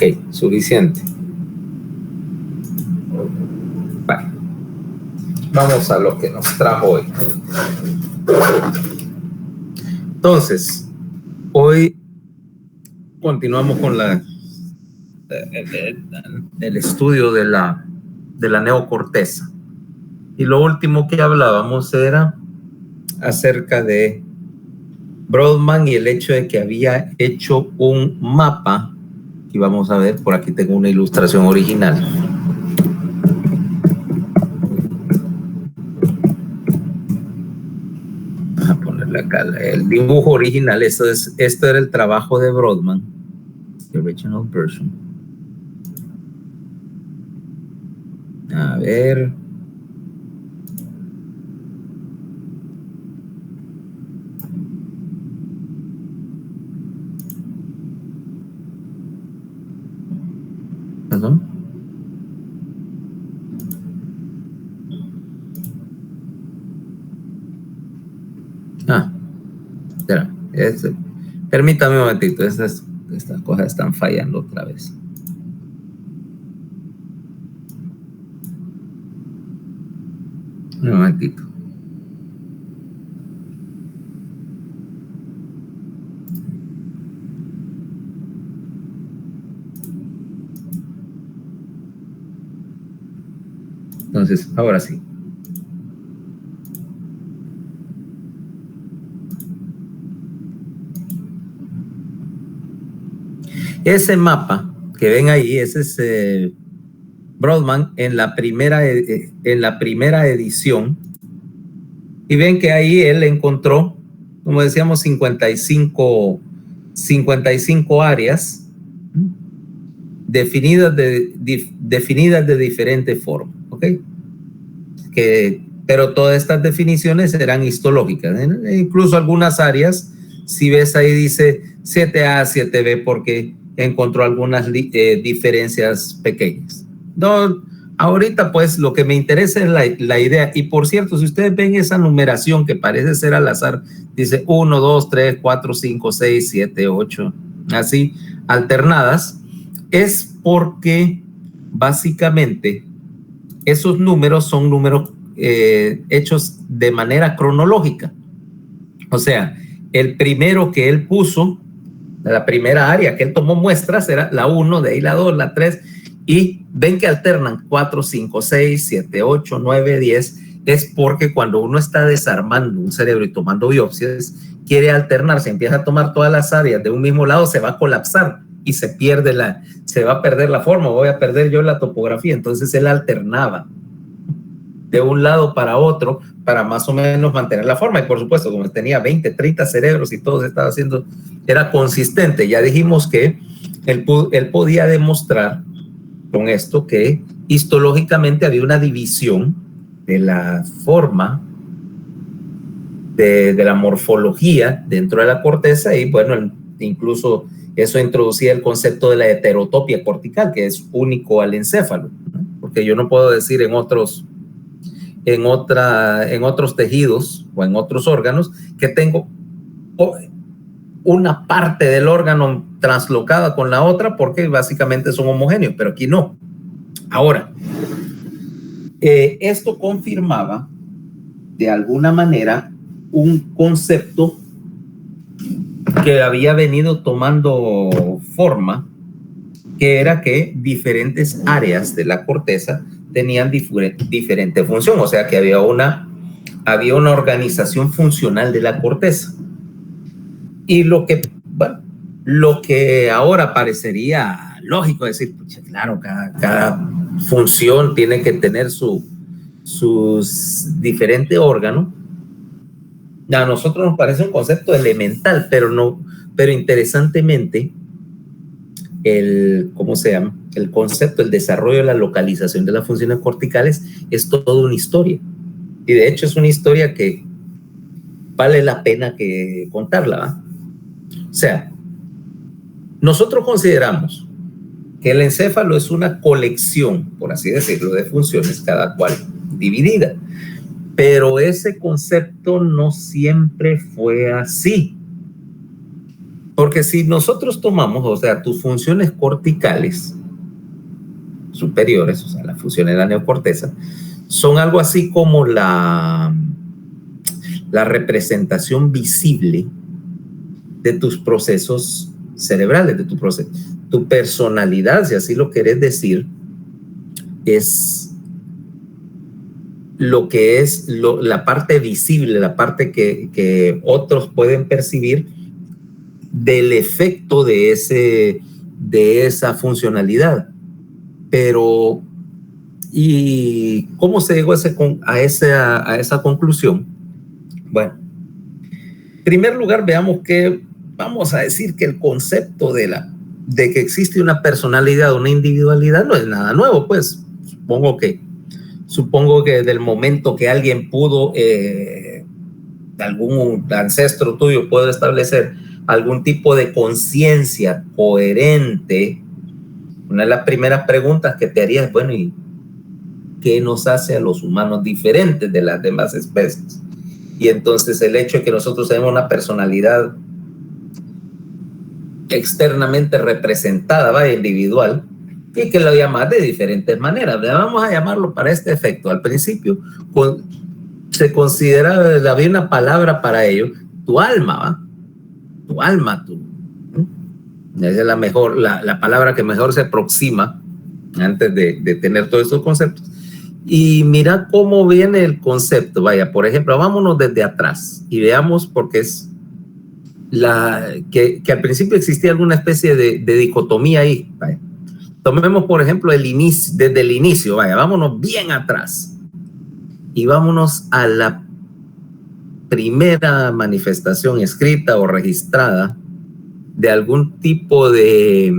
Ok, suficiente. Vale. Vamos a lo que nos trajo hoy. Entonces, hoy continuamos con el estudio de la neocorteza. Y lo último que hablábamos era acerca de Brodmann y el hecho de que había hecho un mapa. Y vamos a ver, por aquí tengo una ilustración original. Vamos a ponerle acá el dibujo original. Esto era el trabajo de Brodmann, the original version. A ver. ¿No? Espera, permítame un momentito, estas cosas están fallando otra vez. Un momentito. Entonces, ahora sí. Ese mapa que ven ahí, ese es Brodmann en la primera edición. Y ven que ahí él encontró, como decíamos, 55 áreas definidas de diferente forma, ¿ok? Pero todas estas definiciones eran histológicas, ¿eh? Incluso algunas áreas, si ves ahí dice 7A, 7B, porque encontró algunas diferencias pequeñas. No, ahorita pues lo que me interesa es la idea. Y por cierto, si ustedes ven esa numeración que parece ser al azar, dice 1, 2, 3, 4, 5, 6, 7, 8, así, alternadas, es porque básicamente esos números son números hechos de manera cronológica. O sea, el primero que él puso, la primera área que él tomó muestras era la 1, de ahí la 2, la 3, y ven que alternan 4, 5, 6, 7, 8, 9, 10. Es porque cuando uno está desarmando un cerebro y tomando biopsias, quiere alternar, se empieza a tomar todas las áreas de un mismo lado, se va a colapsar y se va a perder la forma, voy a perder yo la topografía. Entonces él alternaba de un lado para otro para más o menos mantener la forma. Y por supuesto, como tenía 20, 30 cerebros y todo se estaba haciendo, era consistente. Ya dijimos que él podía demostrar con esto que histológicamente había una división de la forma, de la morfología dentro de la corteza, y bueno, incluso eso introducía el concepto de la heterotopia cortical, que es único al encéfalo, ¿no? Porque yo no puedo decir en otros tejidos o en otros órganos que tengo una parte del órgano translocada con la otra porque básicamente son homogéneos, pero aquí no. Ahora, esto confirmaba de alguna manera un concepto que había venido tomando forma, que era que diferentes áreas de la corteza tenían diferente función, o sea que había una organización funcional de la corteza. Y lo que ahora parecería lógico decir, claro, cada función tiene que tener sus diferentes órganos. A nosotros nos parece un concepto elemental, pero interesantemente, el concepto, el desarrollo de la localización de las funciones corticales es toda una historia. Y de hecho es una historia que vale la pena que contarla, ¿va? O sea, nosotros consideramos que el encéfalo es una colección, por así decirlo, de funciones, cada cual dividida. Pero ese concepto no siempre fue así. Porque si nosotros tomamos, o sea, tus funciones corticales superiores, o sea, las funciones de la neocorteza, son algo así como la representación visible de tus procesos cerebrales, de tu personalidad, si así lo querés decir, es lo que es la parte visible, la parte que otros pueden percibir del efecto de esa funcionalidad. Pero, ¿y cómo se llegó a esa conclusión? Bueno, en primer lugar, veamos que vamos a decir que el concepto de que existe una personalidad, una individualidad, no es nada nuevo, pues. Supongo que desde el momento que alguien pudo, algún ancestro tuyo puede establecer algún tipo de conciencia coherente, una de las primeras preguntas que te haría es, bueno, ¿y qué nos hace a los humanos diferentes de las demás especies? Y entonces el hecho de que nosotros tenemos una personalidad externamente representada, ¿va? Individual, y que lo llamas de diferentes maneras. Vamos a llamarlo para este efecto. Al principio se consideraba, había una palabra para ello, tu alma, ¿va? Tu alma, esa es la palabra que mejor se aproxima antes de tener todos estos conceptos. Y mira cómo viene el concepto. Vaya, por ejemplo, vámonos desde atrás y veamos, porque es que al principio existía alguna especie de dicotomía ahí. Vaya. Tomemos, por ejemplo, desde el inicio. Vaya, vámonos bien atrás y vámonos a la primera manifestación escrita o registrada de algún tipo de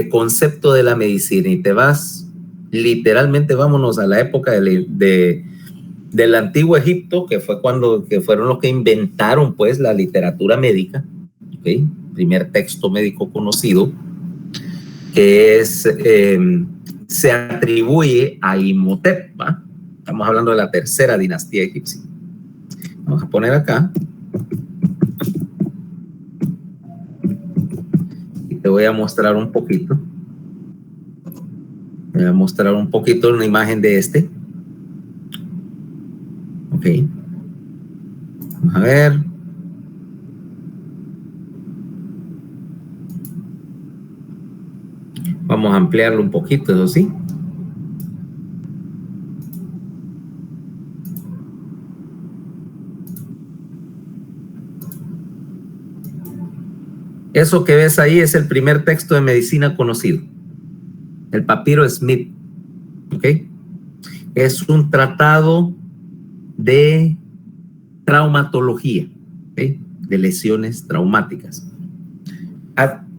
concepto de la medicina, y te vas literalmente, vámonos a la época del antiguo Egipto, que fueron los que inventaron pues la literatura médica, ¿okay? Primer texto médico conocido, que se atribuye a Imhotep, ¿va? Estamos hablando de la tercera dinastía egipcia. Vamos a poner acá y te voy a mostrar un poquito. Voy a mostrar un poquito una imagen de este. Ok. Vamos a ver. Vamos a ampliarlo un poquito, eso sí. Eso que ves ahí es el primer texto de medicina conocido, el papiro Smith, ¿ok? Es un tratado de traumatología, ¿okay? De lesiones traumáticas,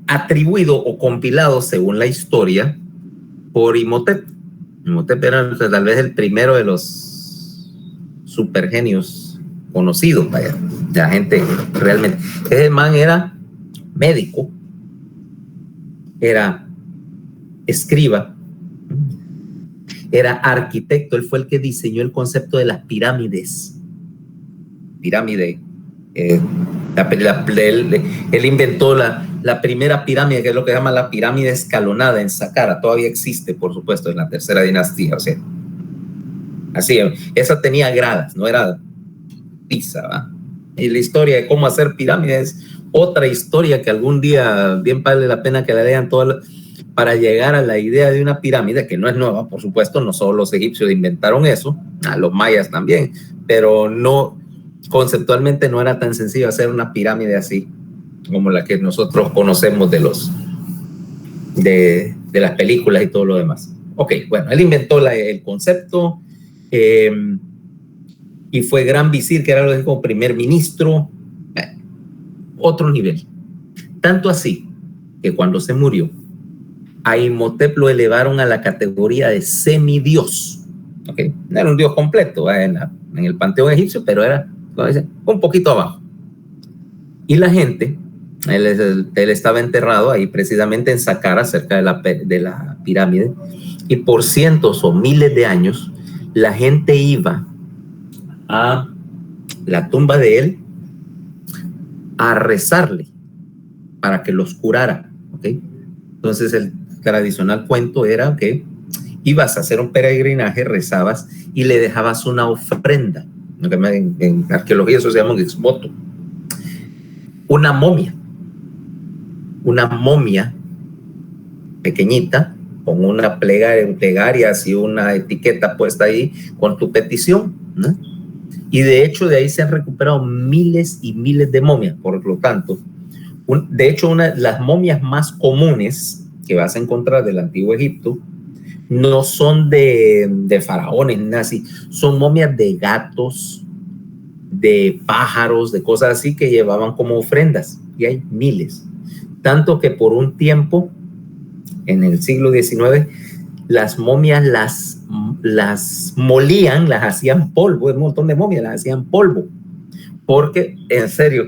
atribuido o compilado, según la historia, por Imhotep. Imhotep era tal vez el primero de los supergenios conocidos, vaya, de la gente realmente. Ese man era médico, era escriba, era arquitecto. Él fue el que diseñó el concepto de las pirámides. Pirámide. Él inventó la primera pirámide, que es lo que se llama la pirámide escalonada en Saqqara. Todavía existe, por supuesto, en la tercera dinastía. O sea, así, esa tenía gradas, no era pizza, ¿va? Y la historia de cómo hacer pirámides, otra historia que algún día bien vale la pena que la lean todas, para llegar a la idea de una pirámide, que no es nueva, por supuesto. No solo los egipcios inventaron eso, los mayas también, pero no, conceptualmente no era tan sencillo hacer una pirámide así como la que nosotros conocemos de las películas y todo lo demás. Ok, bueno, él inventó el concepto, y fue gran visir, que era lo que como primer ministro. Otro nivel. Tanto así que cuando se murió, a Imhotep lo elevaron a la categoría de semidios. ¿Okay? No era un dios completo en el panteón egipcio, pero era un poquito abajo. Y la gente, él estaba enterrado ahí precisamente en Saqqara, cerca de la pirámide, y por cientos o miles de años la gente iba a la tumba de él a rezarle para que los curara, ¿ok? Entonces el tradicional cuento era que ibas a hacer un peregrinaje, rezabas y le dejabas una ofrenda. En arqueología eso se llama un exvoto. Una momia pequeñita con una plegaria, así una etiqueta puesta ahí con tu petición, ¿no? Y de hecho de ahí se han recuperado miles y miles de momias. Por lo tanto, de hecho las momias más comunes que vas a encontrar del antiguo Egipto no son de faraones ni nada así, son momias de gatos, de pájaros, de cosas así que llevaban como ofrendas, y hay miles. Tanto que por un tiempo, en el siglo XIX, las momias las molían, las hacían polvo, un montón de momias las hacían polvo, porque en serio,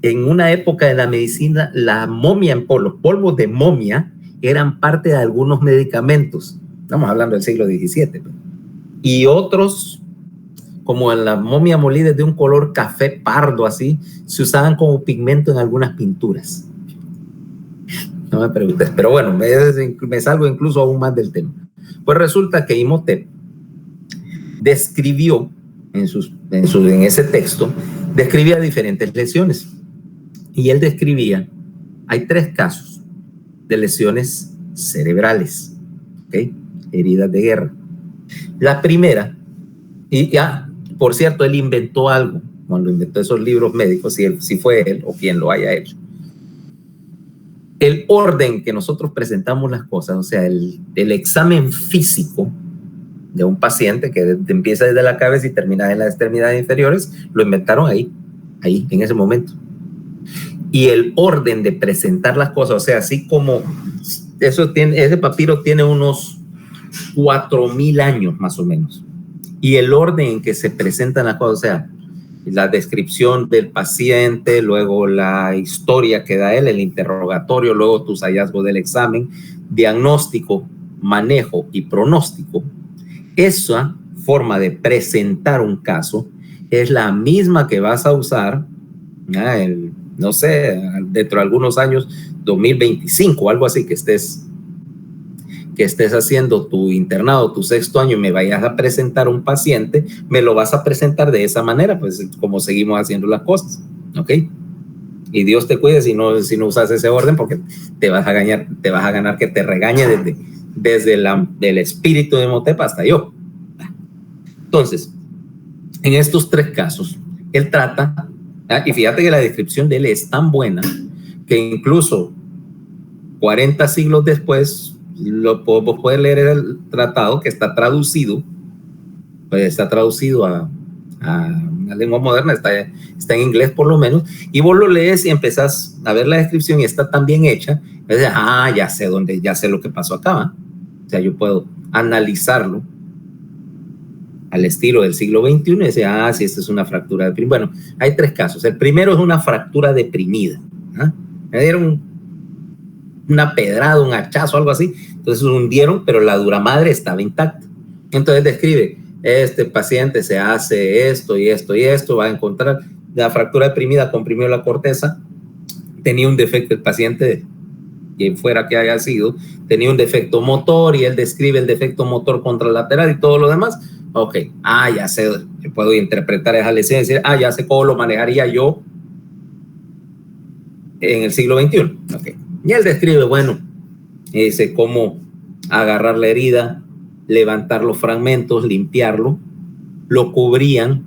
en una época de la medicina, la momia en polvo, los polvos de momia eran parte de algunos medicamentos. Estamos hablando del siglo XVII. Y otros, como en la momia molida de un color café pardo así, se usaban como pigmento en algunas pinturas. No me preguntes, pero bueno, me salgo incluso aún más del tema. Pues resulta que Imhotep describió en ese texto, describía diferentes lesiones. Y él describía, hay 3 casos de lesiones cerebrales, ¿ok? Heridas de guerra. La primera, y ya, por cierto, él inventó algo cuando inventó esos libros médicos, si fue él o quien lo haya hecho. El orden que nosotros presentamos las cosas, o sea, el examen físico de un paciente que empieza desde la cabeza y termina en las extremidades inferiores, lo inventaron ahí, en ese momento. Y el orden de presentar las cosas, o sea, así como ese papiro tiene unos 4,000 años más o menos. Y el orden en que se presentan las cosas, o sea, la descripción del paciente, luego la historia que da él, el interrogatorio, luego tus hallazgos del examen, diagnóstico, manejo y pronóstico. Esa forma de presentar un caso es la misma que vas a usar, no sé, dentro de algunos años, 2025, algo así, que estés haciendo tu internado, tu 6º año, y me vayas a presentar un paciente, me lo vas a presentar de esa manera, pues como seguimos haciendo las cosas, ¿ok? Y Dios te cuide si no usas ese orden, porque te vas a ganar que te regañe desde el espíritu de Imhotep hasta yo. Entonces, en estos 3 casos, él trata, y fíjate que la descripción de él es tan buena que incluso 40 siglos después, vos puedes leer el tratado que está traducido a una lengua moderna, está en inglés por lo menos, y vos lo lees y empezás a ver la descripción y está tan bien hecha, entonces, ya sé lo que pasó acá, ¿va? O sea, yo puedo analizarlo al estilo del siglo XXI y decir, sí, esta es una fractura deprimida. Bueno, hay 3 casos. El primero es una fractura deprimida. Me dieron una pedrada, un hachazo, algo así, entonces lo hundieron, pero la dura madre estaba intacta. Entonces describe, este paciente se hace esto y esto y esto, va a encontrar la fractura deprimida, comprimió la corteza, tenía un defecto el paciente, quien fuera que haya sido, tenía un defecto motor, y él describe el defecto motor contralateral y todo lo demás. Ok, ya sé, yo puedo interpretar esa lesión y decir, ya sé cómo lo manejaría yo en el siglo XXI. Ok, y él describe, bueno, dice cómo agarrar la herida, levantar los fragmentos, limpiarlo, lo cubrían,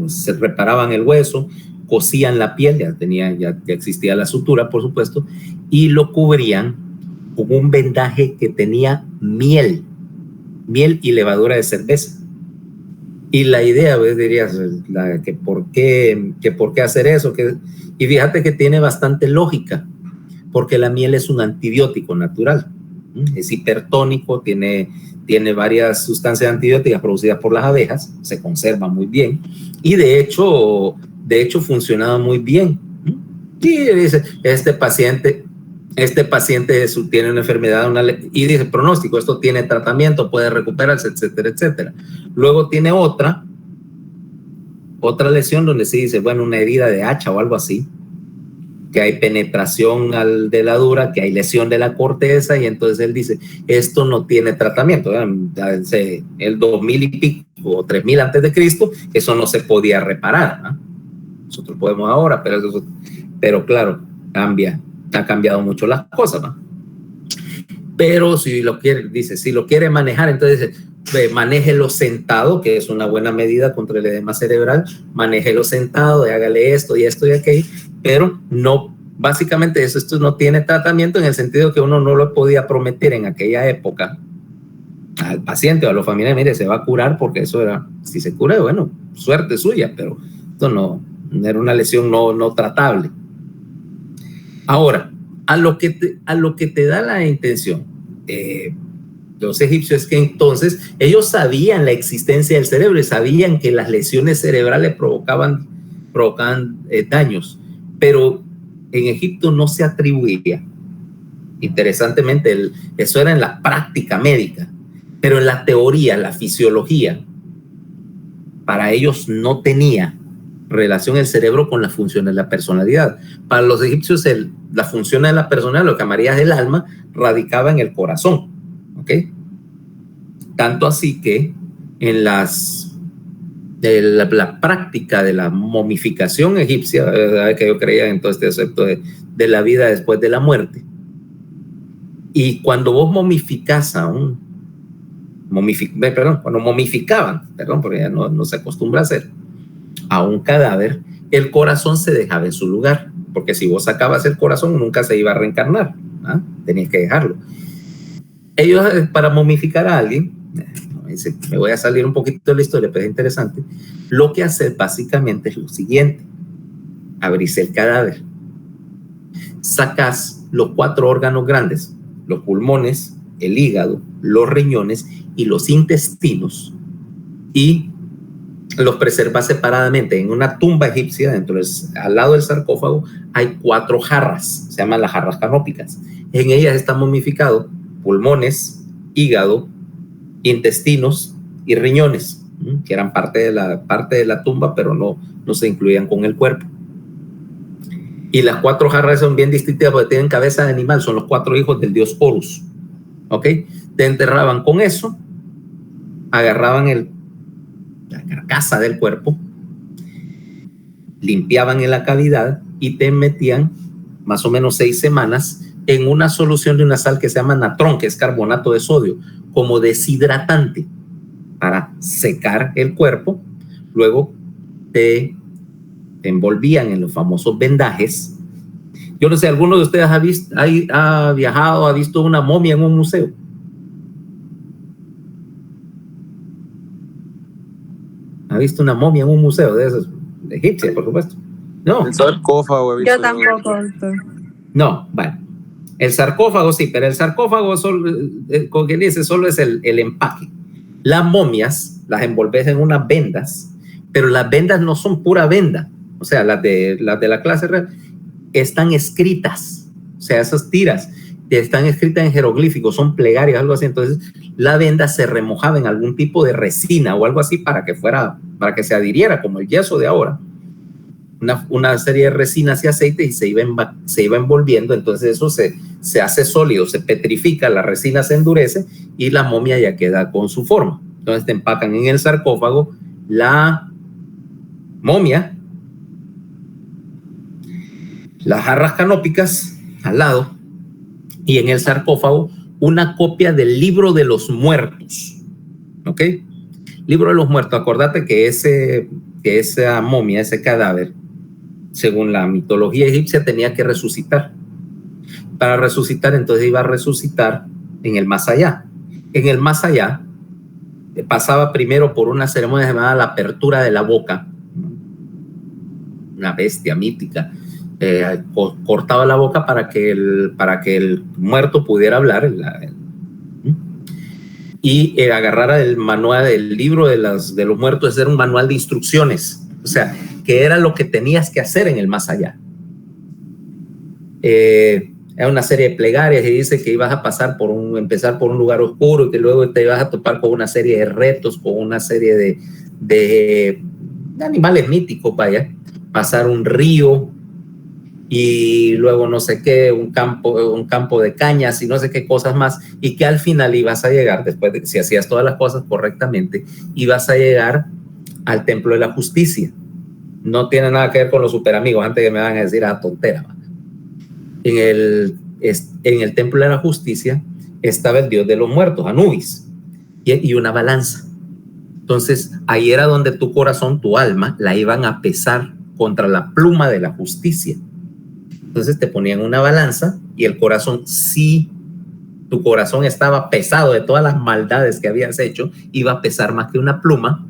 se reparaban el hueso, cosían la piel, ya existía la sutura, por supuesto, y lo cubrían con un vendaje que tenía miel y levadura de cerveza. Y la idea, pues, dirías, que por qué hacer eso, y fíjate que tiene bastante lógica, porque la miel es un antibiótico natural, es hipertónico, tiene varias sustancias antibióticas producidas por las abejas, se conserva muy bien, y de hecho funcionaba muy bien. Y dice, este paciente tiene una enfermedad, y dice, pronóstico, esto tiene tratamiento, puede recuperarse, etcétera, etcétera. Luego tiene otra otra lesión donde se dice, bueno, una herida de hacha o algo así, que hay penetración de la dura, que hay lesión de la corteza, y entonces él dice, esto no tiene tratamiento. El 2000 y pico, o 3000 antes de Cristo, eso no se podía reparar, ¿no? Nosotros podemos ahora, pero claro, ha cambiado mucho las cosas, ¿no? Pero si lo quiere, dice, si lo quiere manejar, entonces manéjelo sentado, que es una buena medida contra el edema cerebral, manéjelo sentado, y hágale esto y esto y aquello, pero no, básicamente esto no tiene tratamiento en el sentido que uno no lo podía prometer en aquella época al paciente o a los familiares, mire, se va a curar, porque eso era, si se cura, bueno, suerte suya, pero esto no era una lesión no tratable. Ahora, a lo que te da la intención, los egipcios, es que entonces ellos sabían la existencia del cerebro y sabían que las lesiones cerebrales provocaban daños, pero en Egipto no se atribuía. Interesantemente, eso era en la práctica médica, pero en la teoría, la fisiología, para ellos no tenía relación el cerebro con las funciones de la personalidad. Para los egipcios, la función de la personalidad, lo que llamarías el alma, radicaba en el corazón, ¿ok? Tanto así que en la práctica de la momificación egipcia, que yo creía en todo este concepto de la vida después de la muerte, y cuando vos momificás cuando momificaban, porque ya no se acostumbra a hacer, a un cadáver, el corazón se dejaba en su lugar, porque si vos sacabas el corazón nunca se iba a reencarnar, ¿ah? Tenías que dejarlo. Ellos, para momificar a alguien, me voy a salir un poquito de la historia, pero es interesante, lo que hace básicamente es lo siguiente: abrís el cadáver, sacás los 4 órganos grandes, los pulmones, el hígado, los riñones y los intestinos, y los preserva separadamente en una tumba egipcia. Al lado del sarcófago hay 4 jarras, se llaman las jarras canópicas. En ellas están momificados pulmones, hígado, intestinos y riñones, que eran parte de la tumba, pero no se incluían con el cuerpo. Y las 4 jarras son bien distintivas porque tienen cabeza de animal, son los 4 hijos del dios Horus, ¿ok? Te enterraban con eso, agarraban la carcasa del cuerpo, limpiaban en la cavidad y te metían más o menos 6 semanas en una solución de una sal que se llama natrón, que es carbonato de sodio, como deshidratante para secar el cuerpo. Luego te envolvían en los famosos vendajes. Yo no sé, ¿alguno de ustedes ha viajado, ha visto una momia en un museo? ¿Ha visto una momia en un museo de esos? De egipcia, por supuesto. No. El sarcófago. Yo tampoco, doctor. No, bueno. El sarcófago sí, pero el sarcófago solo es el empaque. Las momias las envolves en unas vendas, pero las vendas no son pura venda. O sea, las de la clase real están escritas. O sea, esas tiras están escritas en jeroglíficos, son plegarias, algo así. Entonces, la venda se remojaba en algún tipo de resina o algo así para que se adhiriera, como el yeso de ahora. Una serie de resinas y aceite, y se iba envolviendo. Entonces eso se hace sólido, se petrifica, la resina se endurece y la momia ya queda con su forma. Entonces te empacan en el sarcófago la momia, las jarras canópicas al lado, y en el sarcófago una copia del libro de los muertos. ¿Ok? Libro de los muertos. Acordate que esa momia, ese cadáver, según la mitología egipcia, tenía que resucitar. Para resucitar, entonces iba a resucitar en el más allá. En el más allá pasaba primero por una ceremonia llamada la apertura de la boca. Una bestia mítica cortaba la boca para que el muerto pudiera hablar, y agarrara el manual, el libro de los muertos. Era un manual de instrucciones, o sea, que era lo que tenías que hacer en el más allá. Era una serie de plegarias y dice que ibas a empezar por un lugar oscuro, y que luego te ibas a topar con una serie de retos, con una serie de animales míticos, vaya, pasar un río y luego no sé qué, un campo de cañas y no sé qué cosas más, y que al final ibas a llegar, después de si hacías todas las cosas correctamente, ibas a llegar al templo de la justicia. No tiene nada que ver con los superamigos, antes que me van a decir tontera. En el templo de la justicia estaba el dios de los muertos, Anubis, y una balanza. Entonces ahí era donde tu corazón, tu alma, la iban a pesar contra la pluma de la justicia. Entonces te ponían una balanza y el corazón, si tu corazón estaba pesado de todas las maldades que habías hecho, iba a pesar más que una pluma.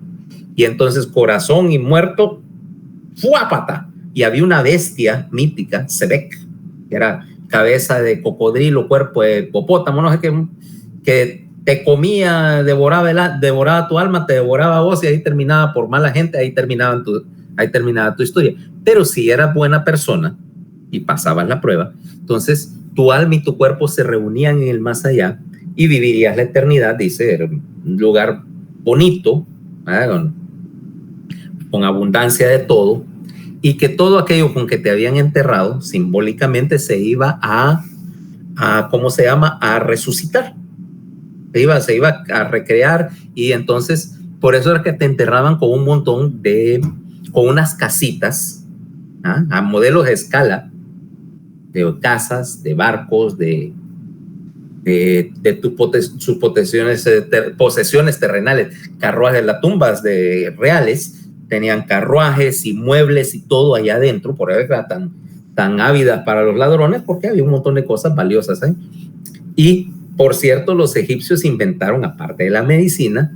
Y entonces corazón y muerto, ¡fuápata! Y había una bestia mítica, Sebek, que era cabeza de cocodrilo, cuerpo de hipopótamo, no sé qué, que te comía, devoraba tu alma, te devoraba vos, y ahí terminaba, por mala gente, ahí terminaba tu historia. Pero si eras buena persona y pasabas la prueba, entonces tu alma y tu cuerpo se reunían en el más allá y vivirías la eternidad, dice, era un lugar bonito, con abundancia de todo, y que todo aquello con que te habían enterrado simbólicamente se iba a ¿cómo se llama? A resucitar. Se iba a recrear, y entonces por eso era que te enterraban con un montón con unas casitas, a modelos de escala, de casas, de barcos, de sus posesiones terrenales, carruajes, las tumbas reales tenían carruajes y muebles y todo allá adentro, por eso era tan ávidas para los ladrones, porque había un montón de cosas valiosas ahí. Y por cierto, los egipcios inventaron, aparte de la medicina,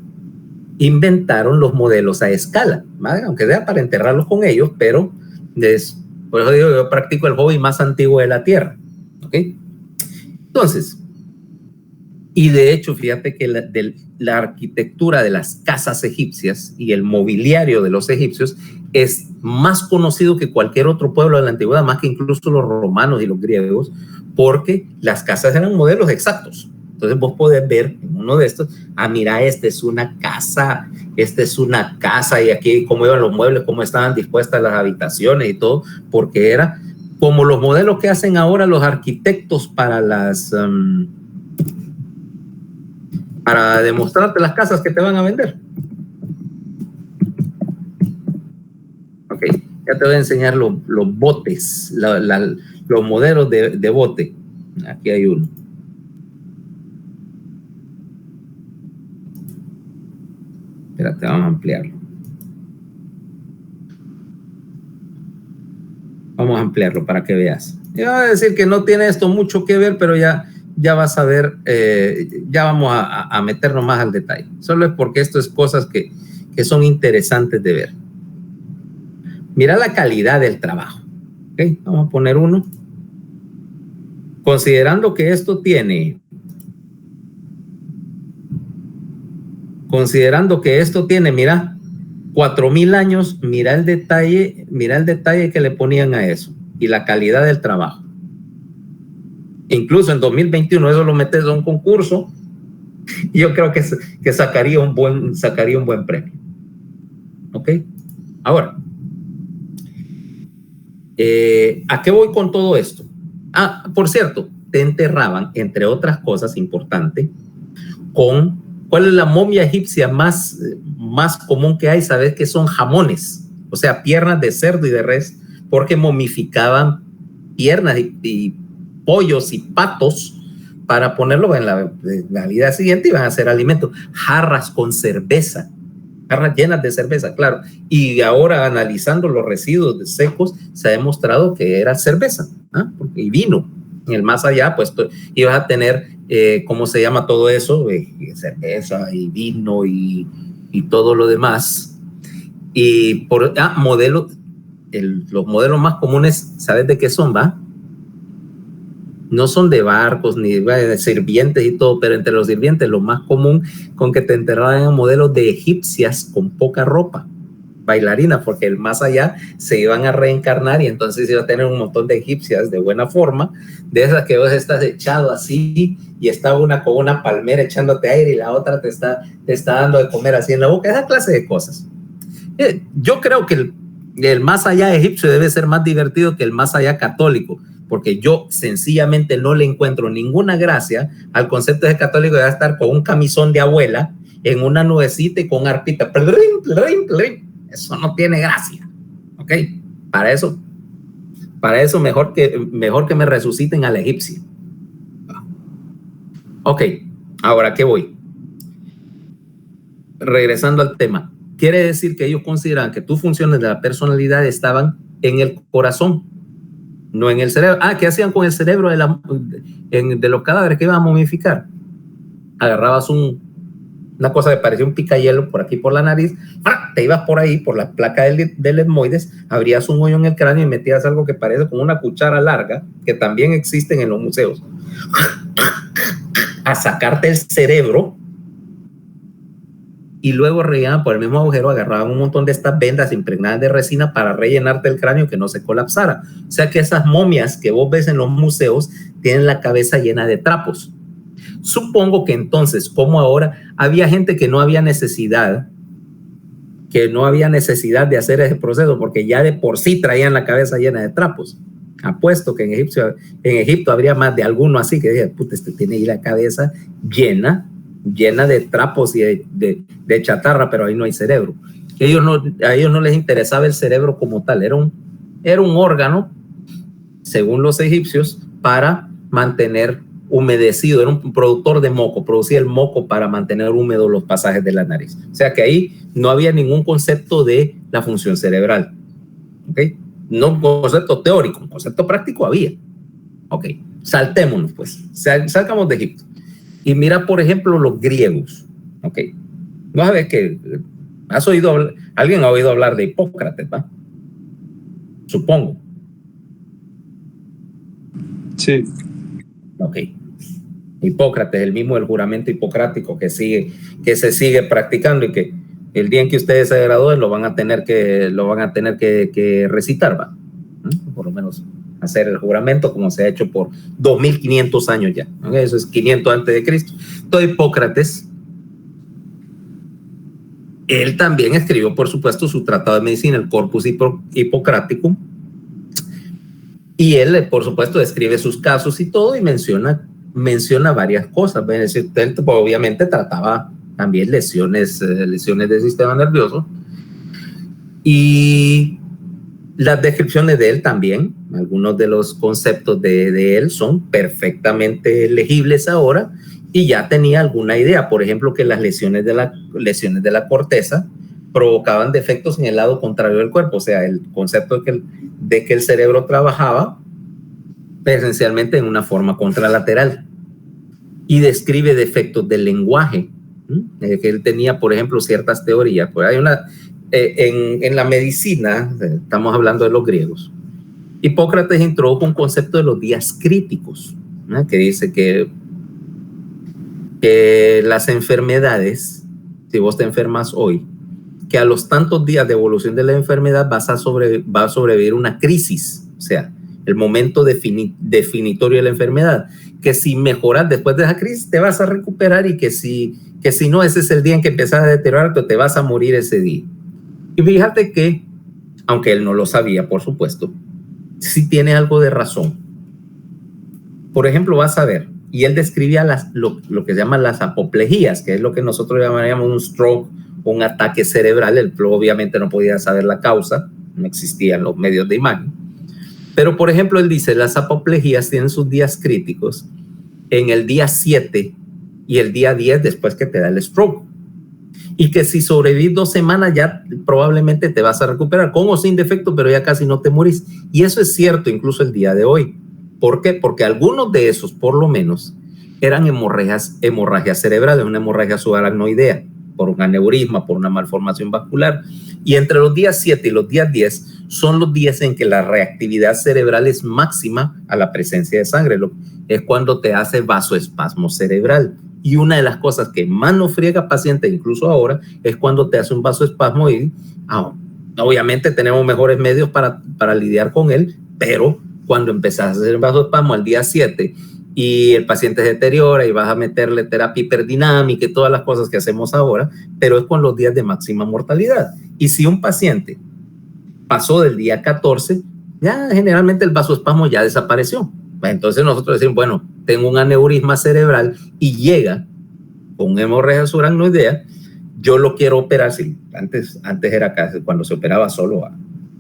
inventaron los modelos a escala, ¿vale? Aunque sea para enterrarlos con ellos, pero por eso digo, yo practico el hobby más antiguo de la tierra, ¿ok? Entonces, y de hecho, fíjate que la arquitectura de las casas egipcias y el mobiliario de los egipcios es más conocido que cualquier otro pueblo de la antigüedad, más que incluso los romanos y los griegos, porque las casas eran modelos exactos. Entonces vos podés ver en uno de estos, mira, esta es una casa, y aquí cómo iban los muebles, cómo estaban dispuestas las habitaciones y todo, porque era como los modelos que hacen ahora los arquitectos para demostrarte las casas que te van a vender. Ok, ya te voy a enseñar los botes, los modelos de bote. Aquí hay uno. Espérate, vamos a ampliarlo. Vamos a ampliarlo para que veas. Yo voy a decir que no tiene esto mucho que ver, pero ya vas a ver, ya vamos a meternos más al detalle. Solo es porque esto es cosas que son interesantes de ver. Mira la calidad del trabajo. ¿Okay? Vamos a poner uno. Considerando que esto tiene 4,000 años, mira el detalle que le ponían a eso y la calidad del trabajo. Incluso en 2021 eso lo metes a un concurso y yo creo que sacaría un buen premio. ¿Ok? Ahora, ¿a qué voy con todo esto? Por cierto, te enterraban, entre otras cosas importantes, ¿cuál es la momia egipcia más común que hay? Sabes que son jamones, o sea, piernas de cerdo y de res, porque momificaban piernas y pollos y patos para ponerlo en la vida siguiente, y van a hacer alimentos. Jarras con cerveza, jarras llenas de cerveza, claro. Y ahora, analizando los residuos secos, se ha demostrado que era cerveza, y vino. En el más allá, pues ibas a tener, ¿cómo se llama todo eso? Cerveza y vino y todo lo demás. Y los modelos más comunes, ¿sabes de qué son, va? No son de barcos ni de sirvientes y todo, pero entre los sirvientes lo más común con que te enterraban en modelos de egipcias con poca ropa, bailarinas, porque el más allá se iban a reencarnar y entonces iba a tener un montón de egipcias de buena forma, de esas que vos estás echado así y está una con una palmera echándote aire y la otra te está dando de comer así en la boca, esa clase de cosas. Yo creo que el más allá egipcio debe ser más divertido que el más allá católico, porque yo sencillamente no le encuentro ninguna gracia al concepto de católico de estar con un camisón de abuela en una nubecita y con arpita. Eso no tiene gracia. ¿Ok? Para eso mejor que me resuciten al egipcio. Ok, ahora ¿qué voy? Regresando al tema. Quiere decir que ellos consideran que tus funciones de la personalidad estaban en el corazón, no en el cerebro. ¿Qué hacían con el cerebro de los cadáveres que iban a momificar? Agarrabas una cosa que parecía un picayelo por aquí por la nariz, te ibas por ahí, por la placa del etmoides, abrías un hoyo en el cráneo y metías algo que parece como una cuchara larga, que también existen en los museos, a sacarte el cerebro, y luego rellenaban por el mismo agujero, agarraban un montón de estas vendas impregnadas de resina para rellenarte el cráneo que no se colapsara. O sea que esas momias que vos ves en los museos tienen la cabeza llena de trapos. Supongo que entonces, como ahora, había gente que no había necesidad de hacer ese proceso, porque ya de por sí traían la cabeza llena de trapos. Apuesto que en Egipto habría más de alguno así que decía, puta, este tiene ahí la cabeza llena de trapos y de chatarra, pero ahí no hay cerebro. A ellos no les interesaba el cerebro como tal, era un órgano, según los egipcios, para mantener humedecido, era un productor de moco, producía el moco para mantener húmedos los pasajes de la nariz. O sea que ahí no había ningún concepto de la función cerebral. ¿Ok? No un concepto teórico, un concepto práctico había. Ok, saltémonos pues, salgamos de Egipto. Y mira, por ejemplo, los griegos. Ok, vas a ver que alguien ha oído hablar de Hipócrates, ¿va? Supongo. Sí. Ok. Hipócrates, el mismo del juramento hipocrático que se sigue practicando y que el día en que ustedes se gradúen lo van a tener que recitar, ¿va? Por lo menos hacer el juramento como se ha hecho por 2500 años ya. ¿Okay? Eso es 500 antes de Cristo. Entonces Hipócrates, él también escribió, por supuesto, su tratado de medicina, el Corpus Hippocraticum, y él, por supuesto, describe sus casos y todo y menciona varias cosas. Él, obviamente trataba también lesiones del sistema nervioso, y las descripciones de él también, algunos de los conceptos de él son perfectamente legibles ahora, y ya tenía alguna idea, por ejemplo, que las lesiones de la corteza provocaban defectos en el lado contrario del cuerpo, o sea, el concepto de que el cerebro trabajaba esencialmente en una forma contralateral, y describe defectos del lenguaje, que él tenía, por ejemplo, ciertas teorías. Pues hay en la medicina, estamos hablando de los griegos, Hipócrates introdujo un concepto de los días críticos, ¿no? Que dice que las enfermedades, si vos te enfermas hoy, que a los tantos días de evolución de la enfermedad va a sobrevivir una crisis, o sea, el momento definitorio de la enfermedad, que si mejoras después de esa crisis te vas a recuperar, y que si no, ese es el día en que empiezas a deteriorarte, te vas a morir ese día. Y fíjate que, aunque él no lo sabía, por supuesto, sí tiene algo de razón. Por ejemplo, vas a ver, y él describía lo que se llaman las apoplejías, que es lo que nosotros llamaríamos un stroke, un ataque cerebral. Él obviamente no podía saber la causa, no existían los medios de imagen. Pero, por ejemplo, él dice, las apoplejías tienen sus días críticos en el día 7 y el día 10 después que te da el stroke. Y que si sobrevivís 2 semanas ya probablemente te vas a recuperar, con o sin defecto, pero ya casi no te morís. Y eso es cierto incluso el día de hoy. ¿Por qué? Porque algunos de esos, por lo menos, eran hemorragias cerebrales, una hemorragia subaracnoidea, por un aneurisma, por una malformación vascular. Y entre los días 7 y los días 10 son los días en que la reactividad cerebral es máxima a la presencia de sangre. Es cuando te hace vasoespasmo cerebral. Y una de las cosas que más nos friega pacientes, incluso ahora, es cuando te hace un vasoespasmo, y obviamente tenemos mejores medios para lidiar con él, pero cuando empezás a hacer el vasoespasmo al día 7 y el paciente se deteriora y vas a meterle terapia hiperdinámica y todas las cosas que hacemos ahora, pero es con los días de máxima mortalidad. Y si un paciente pasó del día 14, ya generalmente el vasoespasmo ya desapareció. Entonces nosotros decimos, bueno, tengo un aneurisma cerebral y llega con hemorragia subaracnoidea, yo lo quiero operar. Si antes era acá, cuando se operaba solo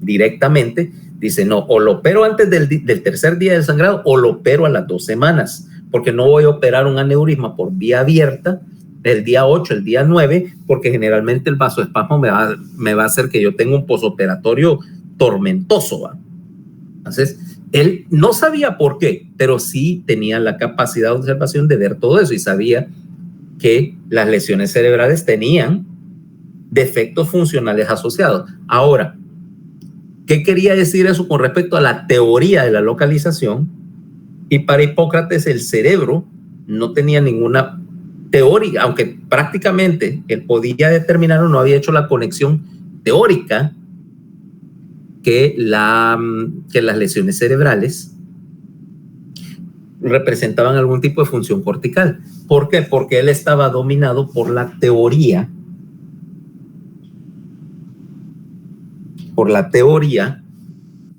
directamente, dice, no, o lo opero antes del tercer día del sangrado o lo opero a las 2 semanas, porque no voy a operar un aneurisma por vía abierta el día 8, el día 9, porque generalmente el vasoespasmo me va a hacer que yo tenga un posoperatorio tormentoso, ¿va? Entonces, él no sabía por qué, pero sí tenía la capacidad de observación de ver todo eso y sabía que las lesiones cerebrales tenían defectos funcionales asociados. Ahora, ¿qué quería decir eso con respecto a la teoría de la localización? Y para Hipócrates el cerebro no tenía ninguna teoría, aunque prácticamente él podía determinar o no había hecho la conexión teórica que las lesiones cerebrales representaban algún tipo de función cortical. ¿Por qué? Porque él estaba dominado por la teoría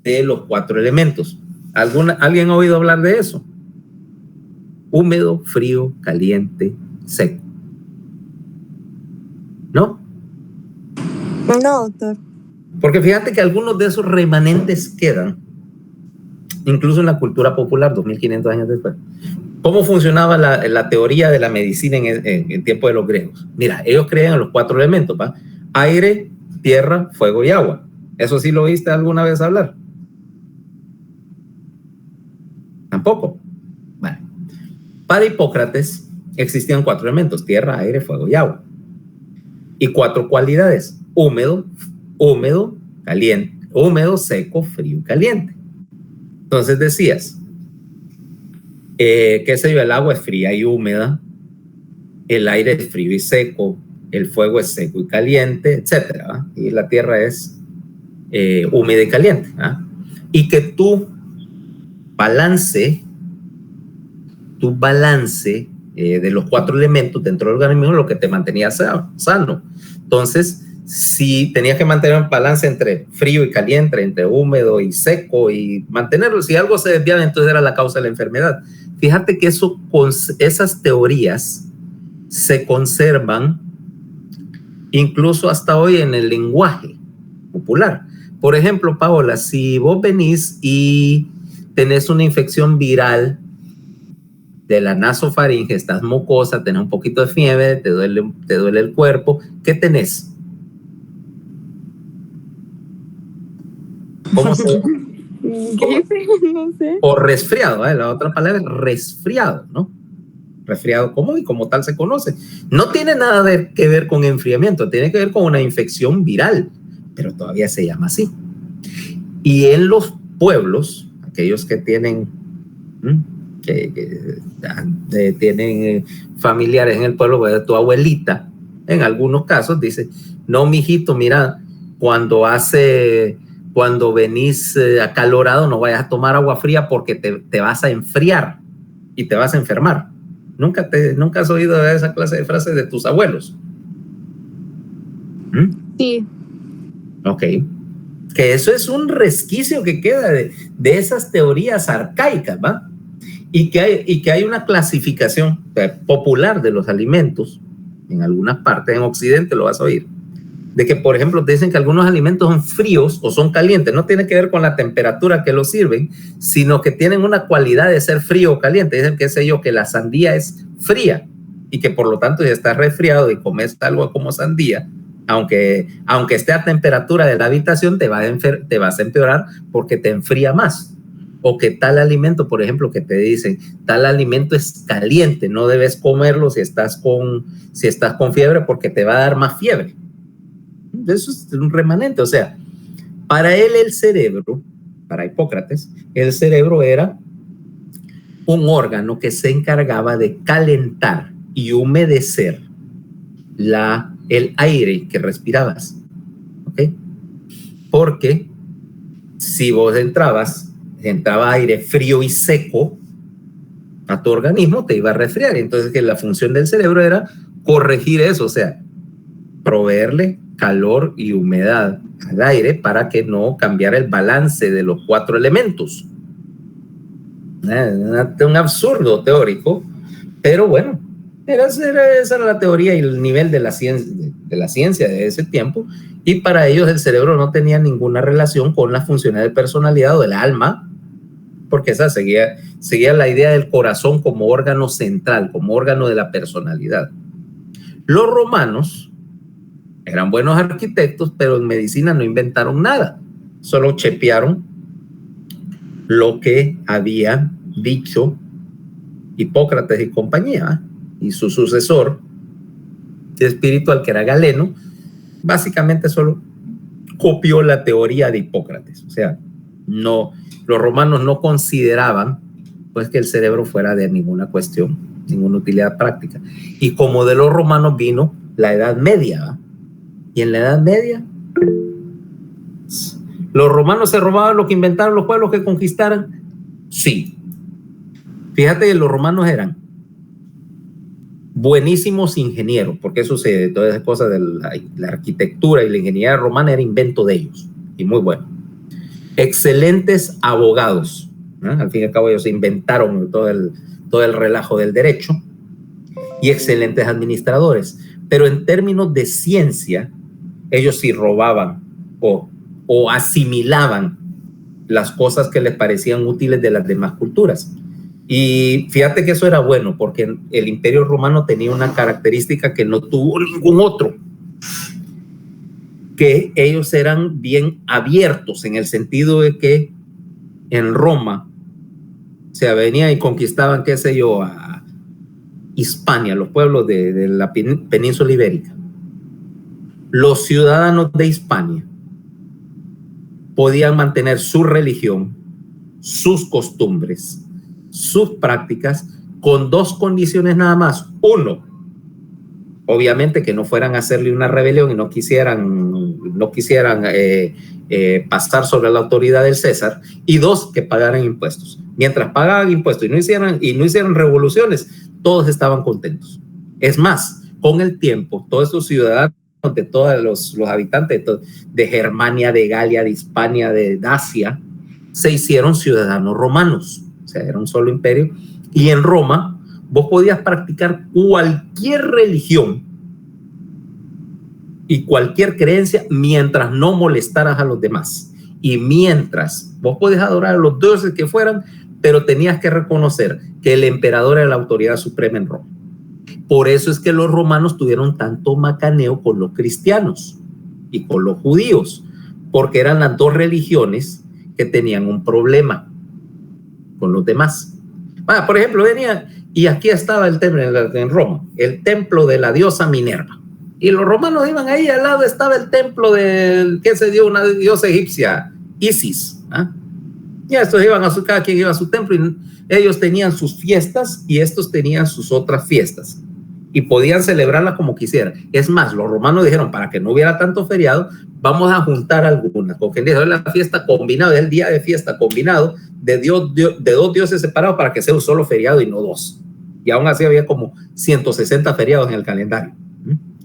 de los 4 elementos. ¿Alguien ha oído hablar de eso? Húmedo, frío, caliente, seco. ¿No? No, doctor. Porque fíjate que algunos de esos remanentes quedan, incluso en la cultura popular, 2500 años después. ¿Cómo funcionaba la teoría de la medicina en tiempo de los griegos? Mira, ellos creían en los 4 elementos, ¿va? Aire, tierra, fuego y agua. ¿Eso sí lo oíste alguna vez hablar? Tampoco. Bueno, para Hipócrates existían 4 elementos: tierra, aire, fuego y agua. Y 4 cualidades: húmedo, caliente, húmedo, seco, frío y caliente. Entonces decías, qué sé yo, el agua es fría y húmeda, el aire es frío y seco, el fuego es seco y caliente, etcétera, ¿va? Y la tierra es húmeda y caliente, ¿va? Y que tu balance de los 4 elementos dentro del organismo es lo que te mantenía sano. Entonces, si tenías que mantener un balance entre frío y caliente, entre húmedo y seco, y mantenerlo, si algo se desviaba, entonces era la causa de la enfermedad. Fíjate que esas teorías se conservan incluso hasta hoy en el lenguaje popular. Por ejemplo, Paola, si vos venís y tenés una infección viral de la nasofaringe, estás mocosa, tenés un poquito de fiebre, te duele el cuerpo, ¿qué tenés? ¿Cómo se llama? Gripe, no sé. O resfriado, ¿eh? La otra palabra es resfriado, ¿no? Resfriado común y como tal se conoce. No tiene nada que ver con enfriamiento, tiene que ver con una infección viral, pero todavía se llama así. Y en los pueblos, aquellos que tienen tienen familiares en el pueblo, pues, tu abuelita, en algunos casos dice, no, mijito, mira, cuando venís acalorado, no vayas a tomar agua fría porque te vas a enfriar y te vas a enfermar. ¿Nunca has oído esa clase de frases de tus abuelos? Sí. Ok. Que eso es un resquicio que queda de esas teorías arcaicas, ¿va? Y que hay una clasificación popular de los alimentos, en algunas partes, en Occidente lo vas a oír, de que, por ejemplo, te dicen que algunos alimentos son fríos o son calientes. No tiene que ver con la temperatura que los sirven, sino que tienen una cualidad de ser frío o caliente. Dicen, qué sé yo, que la sandía es fría y que por lo tanto si estás resfriado y comes algo como sandía, aunque esté a temperatura de la habitación, te vas a empeorar porque te enfría más. O que tal alimento, por ejemplo, que te dicen, tal alimento es caliente, no debes comerlo si estás con fiebre porque te va a dar más fiebre. Eso es un remanente. O sea, para él el cerebro, para Hipócrates, el cerebro era un órgano que se encargaba de calentar y humedecer el aire que respirabas. ¿Ok? Porque si vos entraba aire frío y seco, a tu organismo, te iba a resfriar. Entonces, que la función del cerebro era corregir eso, o sea, proveerle calor y humedad al aire para que no cambiara el balance de los 4 elementos. Un absurdo teórico, pero bueno, esa era la teoría y el nivel de la ciencia de ese tiempo, y para ellos el cerebro no tenía ninguna relación con las funciones de personalidad o del alma, porque esa seguía la idea del corazón como órgano central, como órgano de la personalidad. Los romanos eran buenos arquitectos, pero en medicina no inventaron nada, solo chepearon lo que había dicho Hipócrates y compañía, y su sucesor espiritual, que era Galeno, básicamente solo copió la teoría de Hipócrates. O sea, no, los romanos no consideraban pues que el cerebro fuera de ninguna cuestión, ninguna utilidad práctica. Y como de los romanos vino la Edad Media, ¿va? Y en la Edad Media los romanos se robaban lo que inventaron los pueblos que conquistaran. Sí. Fíjate que los romanos eran buenísimos ingenieros, porque eso se, todas esas cosas de la arquitectura y la ingeniería romana era invento de ellos, y muy bueno. Excelentes abogados, ¿no? Al fin y al cabo ellos inventaron todo el relajo del derecho, y excelentes administradores, pero en términos de ciencia ellos sí robaban o asimilaban las cosas que les parecían útiles de las demás culturas. Y fíjate que eso era bueno, porque el Imperio Romano tenía una característica que no tuvo ningún otro, que ellos eran bien abiertos, en el sentido de que en Roma se venían y conquistaban, qué sé yo, a Hispania, los pueblos de la península ibérica. Los ciudadanos de Hispania podían mantener su religión, sus costumbres, sus prácticas, con 2 condiciones nada más. 1, obviamente que no fueran a hacerle una rebelión y no quisieran pasar sobre la autoridad del César. Y 2, que pagaran impuestos. Mientras pagaban impuestos y no hicieran revoluciones, todos estaban contentos. Es más, con el tiempo, todos estos ciudadanos de todos los habitantes de Germania, de Galia, de Hispania, de Dacia, se hicieron ciudadanos romanos. O sea, era un solo imperio. Y en Roma vos podías practicar cualquier religión y cualquier creencia mientras no molestaras a los demás. Y mientras vos podías adorar a los dioses que fueran, pero tenías que reconocer que el emperador era la autoridad suprema en Roma. Por eso es que los romanos tuvieron tanto macaneo con los cristianos y con los judíos, porque eran las 2 religiones que tenían un problema con los demás. Por ejemplo, venía y aquí estaba el templo en Roma, el templo de la diosa Minerva. Y los romanos iban ahí, al lado estaba el templo del, qué se dio, una diosa egipcia, Isis. Y estos iban cada quien iba a su templo, y ellos tenían sus fiestas y estos tenían sus otras fiestas. Y podían celebrarlas como quisieran. Es más, los romanos dijeron, para que no hubiera tanto feriado, vamos a juntar algunas. Con quien dice, la fiesta combinada, el día de fiesta combinado de 2 dioses separados para que sea un solo feriado y no 2. Y aún así había como 160 feriados en el calendario.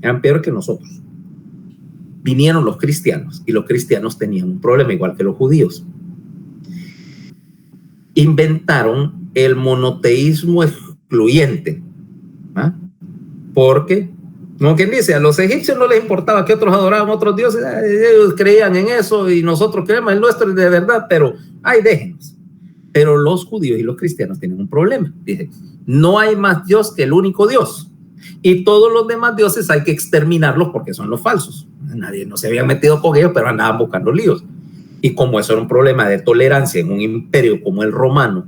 Eran peor que nosotros. Vinieron los cristianos y los cristianos tenían un problema igual que los judíos. Inventaron el monoteísmo excluyente. Porque, como quien dice, a los egipcios no les importaba que otros adoraban otros dioses, ellos creían en eso y nosotros creemos el nuestro de verdad, pero ay, déjenos. Pero los judíos y los cristianos tienen un problema. Dice, no hay más Dios que el único Dios, y todos los demás dioses hay que exterminarlos porque son los falsos. Nadie no se había metido con ellos, pero andaban buscando líos. Y como eso era un problema de tolerancia en un imperio como el romano,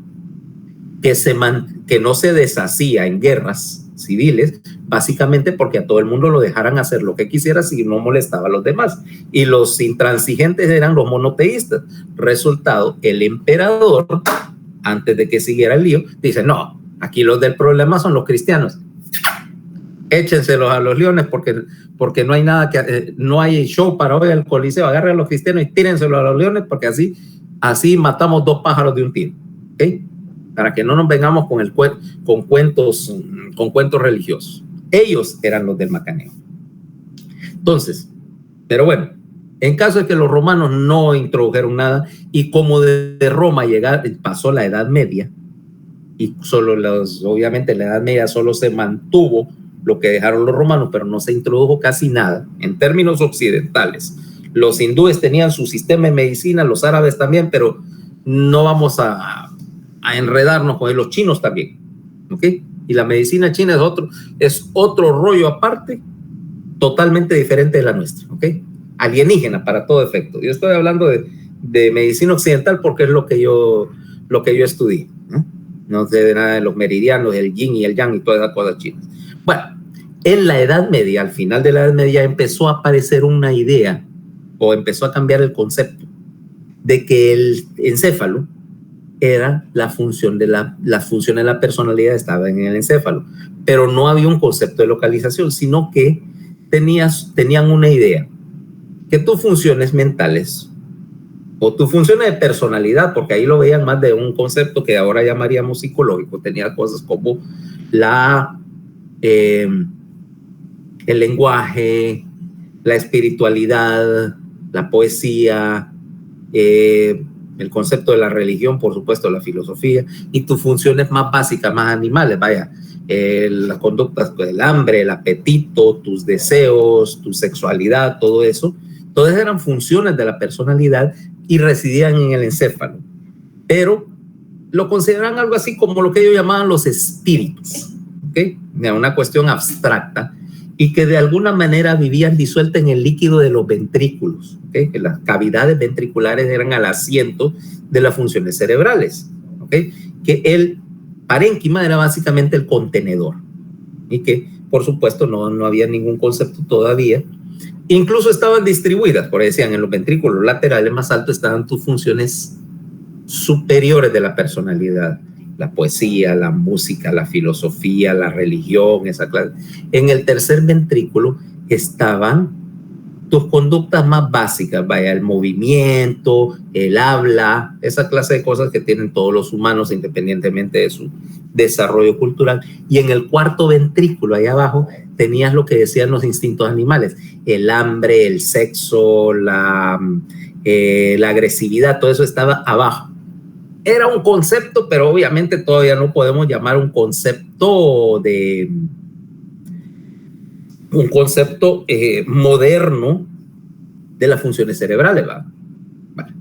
que no se deshacía en guerras civiles, básicamente porque a todo el mundo lo dejaran hacer lo que quisiera si no molestaba a los demás. Y los intransigentes eran los monoteístas. Resultado, el emperador, antes de que siguiera el lío, dice, no, aquí los del problema son los cristianos. Échenselos a los leones porque no hay nada no hay show para hoy al Coliseo. Agarren a los cristianos y tírenselos a los leones porque así matamos 2 pájaros de un tiro. ¿Okay? para que no nos vengamos con cuentos religiosos. Ellos eran los del macaneo. Entonces, pero bueno, en caso de que los romanos no introdujeron nada, y como de Roma pasó la Edad Media, y obviamente en la Edad Media solo se mantuvo lo que dejaron los romanos, pero no se introdujo casi nada en términos occidentales. Los hindúes tenían su sistema de medicina, los árabes también, pero no vamos a enredarnos con los chinos también, ¿ok? Y la medicina china es otro rollo aparte, totalmente diferente de la nuestra, ¿ok? Alienígena para todo efecto. Yo estoy hablando de medicina occidental porque es lo que yo estudié, ¿no? No sé de nada de los meridianos, el yin y el yang y todas esas cosas chinas. Bueno, en la Edad Media, al final de la Edad Media, empezó a aparecer una idea, o empezó a cambiar el concepto, de que el encéfalo era las funciones de la personalidad estaba en el encéfalo, pero no había un concepto de localización, sino que tenían una idea, que tus funciones mentales o tus funciones de personalidad, porque ahí lo veían más de un concepto que ahora llamaríamos psicológico, tenía cosas como el lenguaje, la espiritualidad, la poesía, el concepto de la religión, por supuesto, la filosofía, y tus funciones más básicas, más animales, vaya, las conductas, el hambre, el apetito, tus deseos, tu sexualidad, todo eso, todas eran funciones de la personalidad y residían en el encéfalo, pero lo consideran algo así como lo que ellos llamaban los espíritus, ¿okay? Una cuestión abstracta y que de alguna manera vivían disueltas en el líquido de los ventrículos, ¿okay? Que las cavidades ventriculares eran al asiento de las funciones cerebrales, ¿okay? Que el parénquima era básicamente el contenedor y que por supuesto no había ningún concepto todavía. Incluso estaban distribuidas, por ahí decían, en los ventrículos laterales más altos estaban tus funciones superiores de la personalidad, la poesía, la música, la filosofía, la religión, esa clase. En el tercer ventrículo estaban tus conductas más básicas, vaya, el movimiento, el habla, esa clase de cosas que tienen todos los humanos independientemente de su desarrollo cultural. Y en el cuarto ventrículo, ahí abajo, tenías lo que decían los instintos animales, el hambre, el sexo, la agresividad, todo eso estaba abajo. Era un concepto, pero obviamente todavía no podemos llamar un concepto moderno de las funciones cerebrales, ¿va? Vale.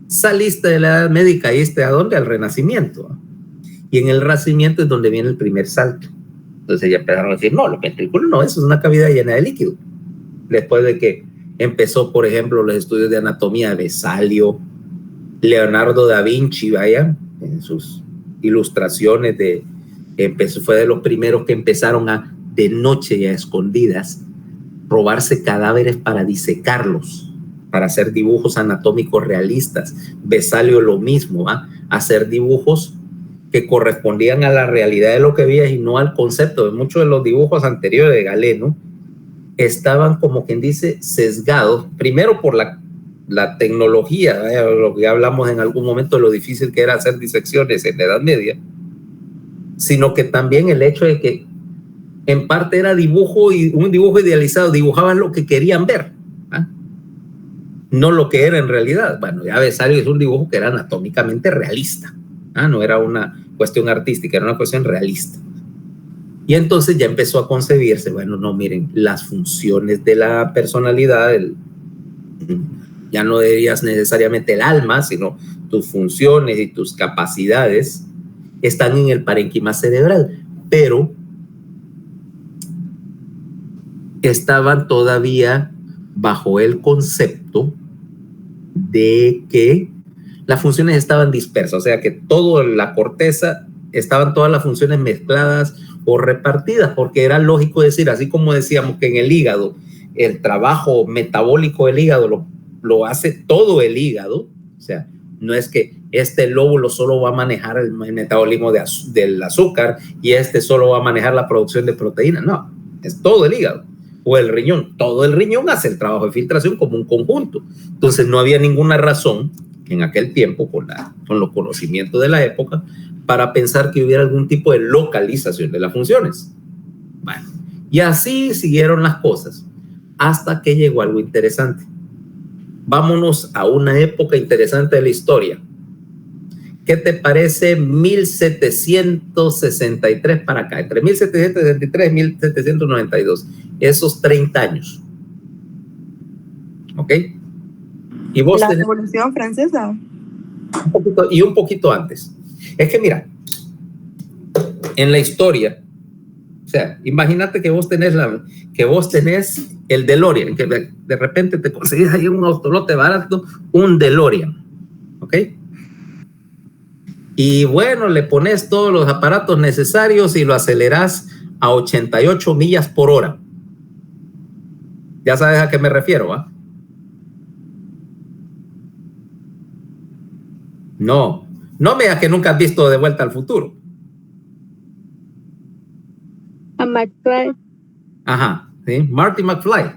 Saliste de la Edad Media, caíste ¿a dónde? Al Renacimiento, ¿va? Y en el Renacimiento es donde viene el primer salto. Entonces ya empezaron a decir, no, los ventrículos no, eso es una cavidad llena de líquido. Después de que empezó, por ejemplo, los estudios de anatomía de Vesalio, Leonardo da Vinci, vaya, en sus ilustraciones fue de los primeros que empezaron de noche y a escondidas, robarse cadáveres para disecarlos, para hacer dibujos anatómicos realistas. Vesalio lo mismo, ¿va? Hacer dibujos que correspondían a la realidad de lo que veías y no al concepto. De muchos de los dibujos anteriores de Galeno estaban, como quien dice, sesgados, primero por la tecnología, lo que hablamos en algún momento de lo difícil que era hacer disecciones en la Edad Media, sino que también el hecho de que en parte era un dibujo idealizado, dibujaban lo que querían ver, ¿ah? No lo que era en realidad. Bueno, ya Vesalio es un dibujo que era anatómicamente realista, ¿ah? No era una cuestión artística, era una cuestión realista. Y entonces ya empezó a concebirse, bueno, no, miren, las funciones de la personalidad, ya no dirías necesariamente el alma, sino tus funciones y tus capacidades están en el parénquima cerebral, pero estaban todavía bajo el concepto de que las funciones estaban dispersas, o sea que toda la corteza, estaban todas las funciones mezcladas o repartidas, porque era lógico decir, así como decíamos que en el hígado, el trabajo metabólico del hígado lo hace todo el hígado, o sea, no es que este lóbulo solo va a manejar el metabolismo del azúcar y este solo va a manejar la producción de proteínas, no, es todo el hígado. O el riñón, todo el riñón hace el trabajo de filtración como un conjunto. Entonces no había ninguna razón en aquel tiempo, con los conocimientos de la época, para pensar que hubiera algún tipo de localización de las funciones. Bueno, y así siguieron las cosas hasta que llegó algo interesante. Vámonos a una época interesante de la historia. ¿Qué te parece 1763 para acá? Entre 1763 y 1792. Esos 30 años. ¿Ok? Y vos la Revolución Francesa. Un poquito antes. Es que mira, en la historia, o sea, imagínate que vos tenés el DeLorean, que de repente te conseguís ahí un autolote barato, un DeLorean, ¿ok? Y bueno, le pones todos los aparatos necesarios y lo aceleras a 88 millas por hora. Ya sabes a qué me refiero, ¿va? No me digas que nunca has visto De Vuelta al Futuro. A McFly. Ajá, ¿sí? Marty McFly.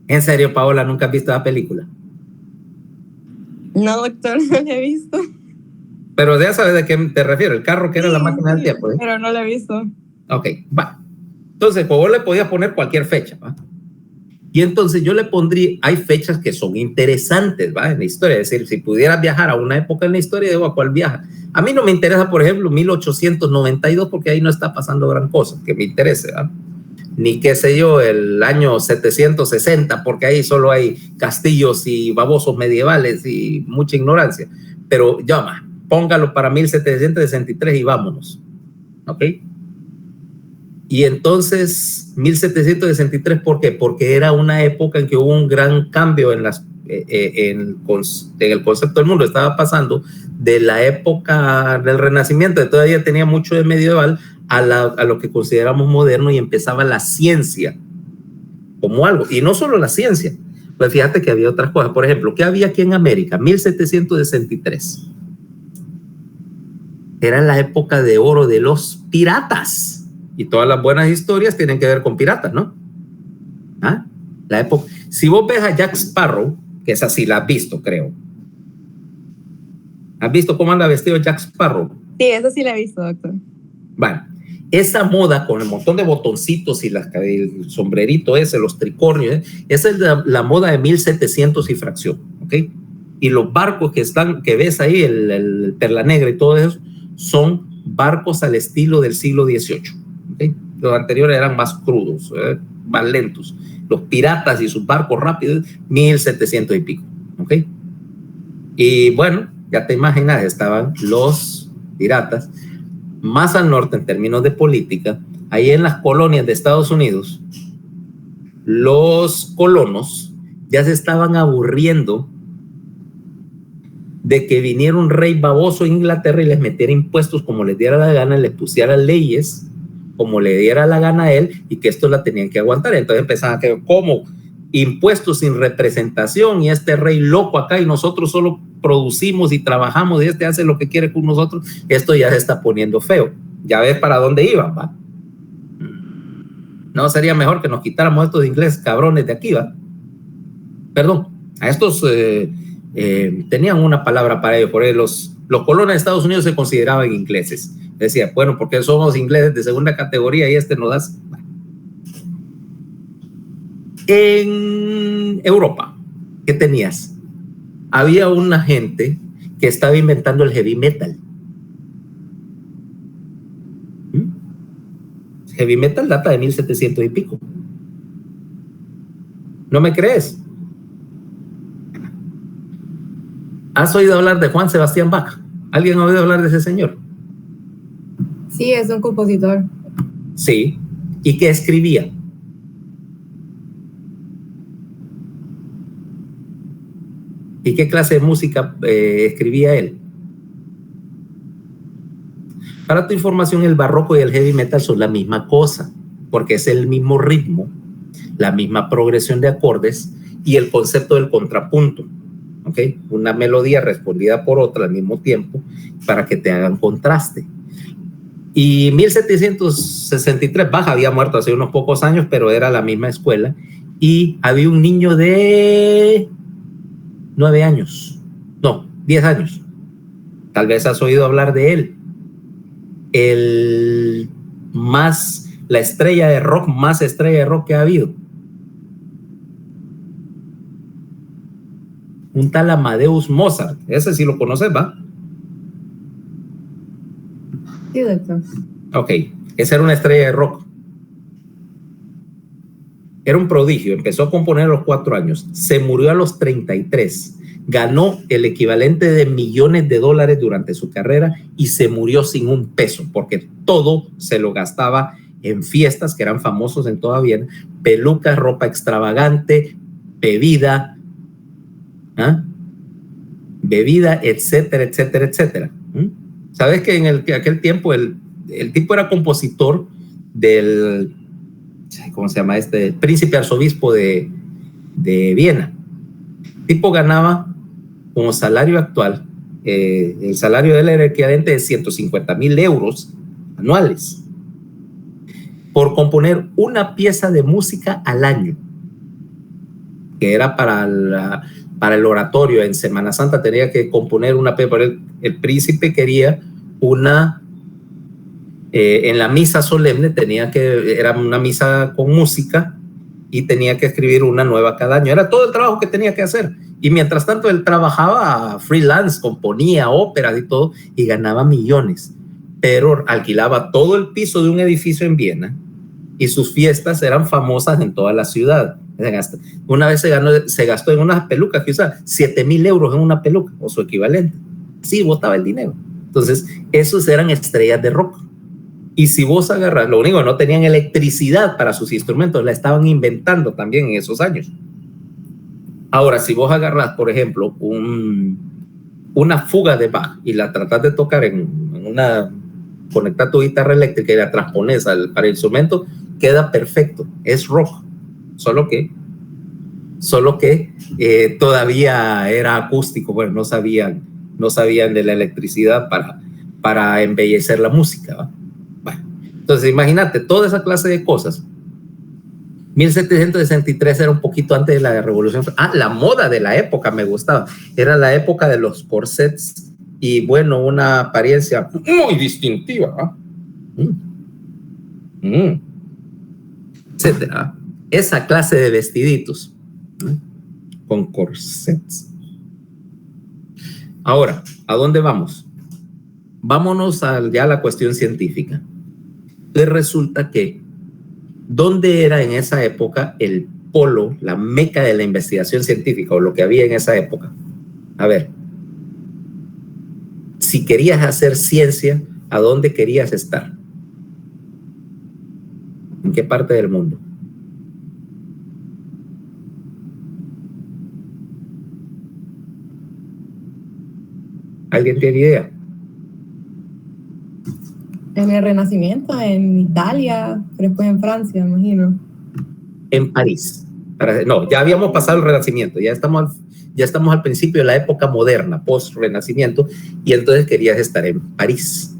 En serio, Paola, ¿nunca has visto la película? No, doctor, no la he visto. Pero ya sabes de qué te refiero, el carro que era la máquina del tiempo. ¿Eh? Pero no la he visto. Ok, va. Entonces, pues vos le podías poner cualquier fecha, ¿va? Y entonces yo le pondría, hay fechas que son interesantes, ¿va? En la historia, es decir, si pudieras viajar a una época en la historia, digo, ¿a cuál viaja? A mí no me interesa, por ejemplo, 1892, porque ahí no está pasando gran cosa que me interese, ¿va? Ni qué sé yo, el año 760, porque ahí solo hay castillos y babosos medievales y mucha ignorancia. Pero llama, póngalo para 1763 y vámonos, ¿ok? Y entonces, 1763, ¿por qué? Porque era una época en que hubo un gran cambio en el concepto del mundo. Estaba pasando de la época del Renacimiento, que todavía tenía mucho de medieval, a lo que consideramos moderno, y empezaba la ciencia como algo. Y no solo la ciencia, pues fíjate que había otras cosas. Por ejemplo, ¿qué había aquí en América? 1763. Era la época de oro de los piratas. Y todas las buenas historias tienen que ver con piratas, ¿no? ¿Ah? La época. Si vos ves a Jack Sparrow, que esa sí la has visto, creo. ¿Has visto cómo anda vestido Jack Sparrow? Sí, eso sí la he visto, doctor. Bueno, esa moda con el montón de botoncitos y el sombrerito ese, los tricornios, esa es la moda de 1700 y fracción, ¿ok? Y los barcos que ves ahí, el Perla Negra y todo eso, son barcos al estilo del siglo XVIII. ¿Okay? Los anteriores eran más crudos, más lentos. Los piratas y sus barcos rápidos, 1700 y pico. ¿Okay? Y bueno, ya te imaginas, estaban los piratas más al norte en términos de política. Ahí en las colonias de Estados Unidos, los colonos ya se estaban aburriendo de que viniera un rey baboso a Inglaterra y les metiera impuestos como les diera la gana, les pusiera leyes como le diera la gana a él, y que esto la tenían que aguantar. Entonces empezaban a que como impuestos sin representación, y este rey loco acá, y nosotros solo producimos y trabajamos, y este hace lo que quiere con nosotros. Esto ya se está poniendo feo. Ya ves para dónde iban, ¿va? No sería mejor que nos quitáramos estos ingleses cabrones de aquí, ¿va? Perdón, a estos tenían una palabra para ellos, por ello los colonos de Estados Unidos se consideraban ingleses. Decía, bueno, porque somos ingleses de segunda categoría y nos da. En Europa, ¿qué tenías? Había una gente que estaba inventando el heavy metal. Heavy metal data de 1700 y pico. ¿No me crees? ¿Has oído hablar de Juan Sebastián Bach? ¿Alguien ha oído hablar de ese señor? Sí, es un compositor. Sí. ¿Y qué escribía? ¿Y qué clase de música escribía él? Para tu información, el barroco y el heavy metal son la misma cosa, porque es el mismo ritmo, la misma progresión de acordes y el concepto del contrapunto. ¿Okay? Una melodía respondida por otra al mismo tiempo para que te hagan contraste. Y 1763, Bach había muerto hace unos pocos años, pero era la misma escuela, y había un niño de 9 años, no, 10 años, Tal vez has oído hablar de él. La estrella de rock, más estrella de rock que ha habido. Un tal Amadeus Mozart. Ese sí lo conoces, ¿va? Sí, doctor. Ok, esa era una estrella de rock. Era un prodigio, empezó a componer a los 4 años, se murió a los 33, ganó el equivalente de millones de dólares durante su carrera y se murió sin un peso, porque todo se lo gastaba en fiestas que eran famosos en toda Viena, pelucas, ropa extravagante, bebida, bebida, etcétera, etcétera, etcétera. ¿Sabes que en aquel tiempo el tipo era compositor del, ¿cómo se llama este? El príncipe arzobispo de Viena. El tipo ganaba como salario actual, el salario de él era equivalente de 150,000 euros anuales por componer una pieza de música al año, que era para el oratorio. En Semana Santa tenía que componer una pieza. El príncipe quería una, en la misa solemne era una misa con música y tenía que escribir una nueva cada año. Era todo el trabajo que tenía que hacer. Y mientras tanto él trabajaba freelance, componía óperas y todo, y ganaba millones. Pero alquilaba todo el piso de un edificio en Viena y sus fiestas eran famosas en toda la ciudad. Una vez se gastó en unas pelucas que usaba 7,000 euros en una peluca o su equivalente. Sí, botaba el dinero. Entonces, esos eran estrellas de rock. Y si vos agarras, lo único, no tenían electricidad para sus instrumentos, la estaban inventando también en esos años. Ahora, si vos agarras, por ejemplo, una fuga de Bach y la tratás de tocar conectar tu guitarra eléctrica y la transpones para el instrumento, queda perfecto, es rock. Solo que todavía era acústico, bueno, no sabían de la electricidad para embellecer la música, ¿va? Bueno, entonces imagínate toda esa clase de cosas. 1763 era un poquito antes de la Revolución. La moda de la época me gustaba. Era la época de los corsets y, bueno, una apariencia muy distintiva, etcétera. Esa clase de vestiditos, con corsets. Ahora, ¿a dónde vamos? Vámonos ya a la cuestión científica. Entonces resulta que, ¿dónde era en esa época el polo, la meca de la investigación científica o lo que había en esa época? A ver, si querías hacer ciencia, ¿a dónde querías estar? ¿En qué parte del mundo? ¿Alguien tiene idea? En el Renacimiento, en Italia, pero después en Francia, me imagino. En París. No, ya habíamos pasado el Renacimiento, ya estamos al principio de la época moderna, post-Renacimiento, y entonces querías estar en París.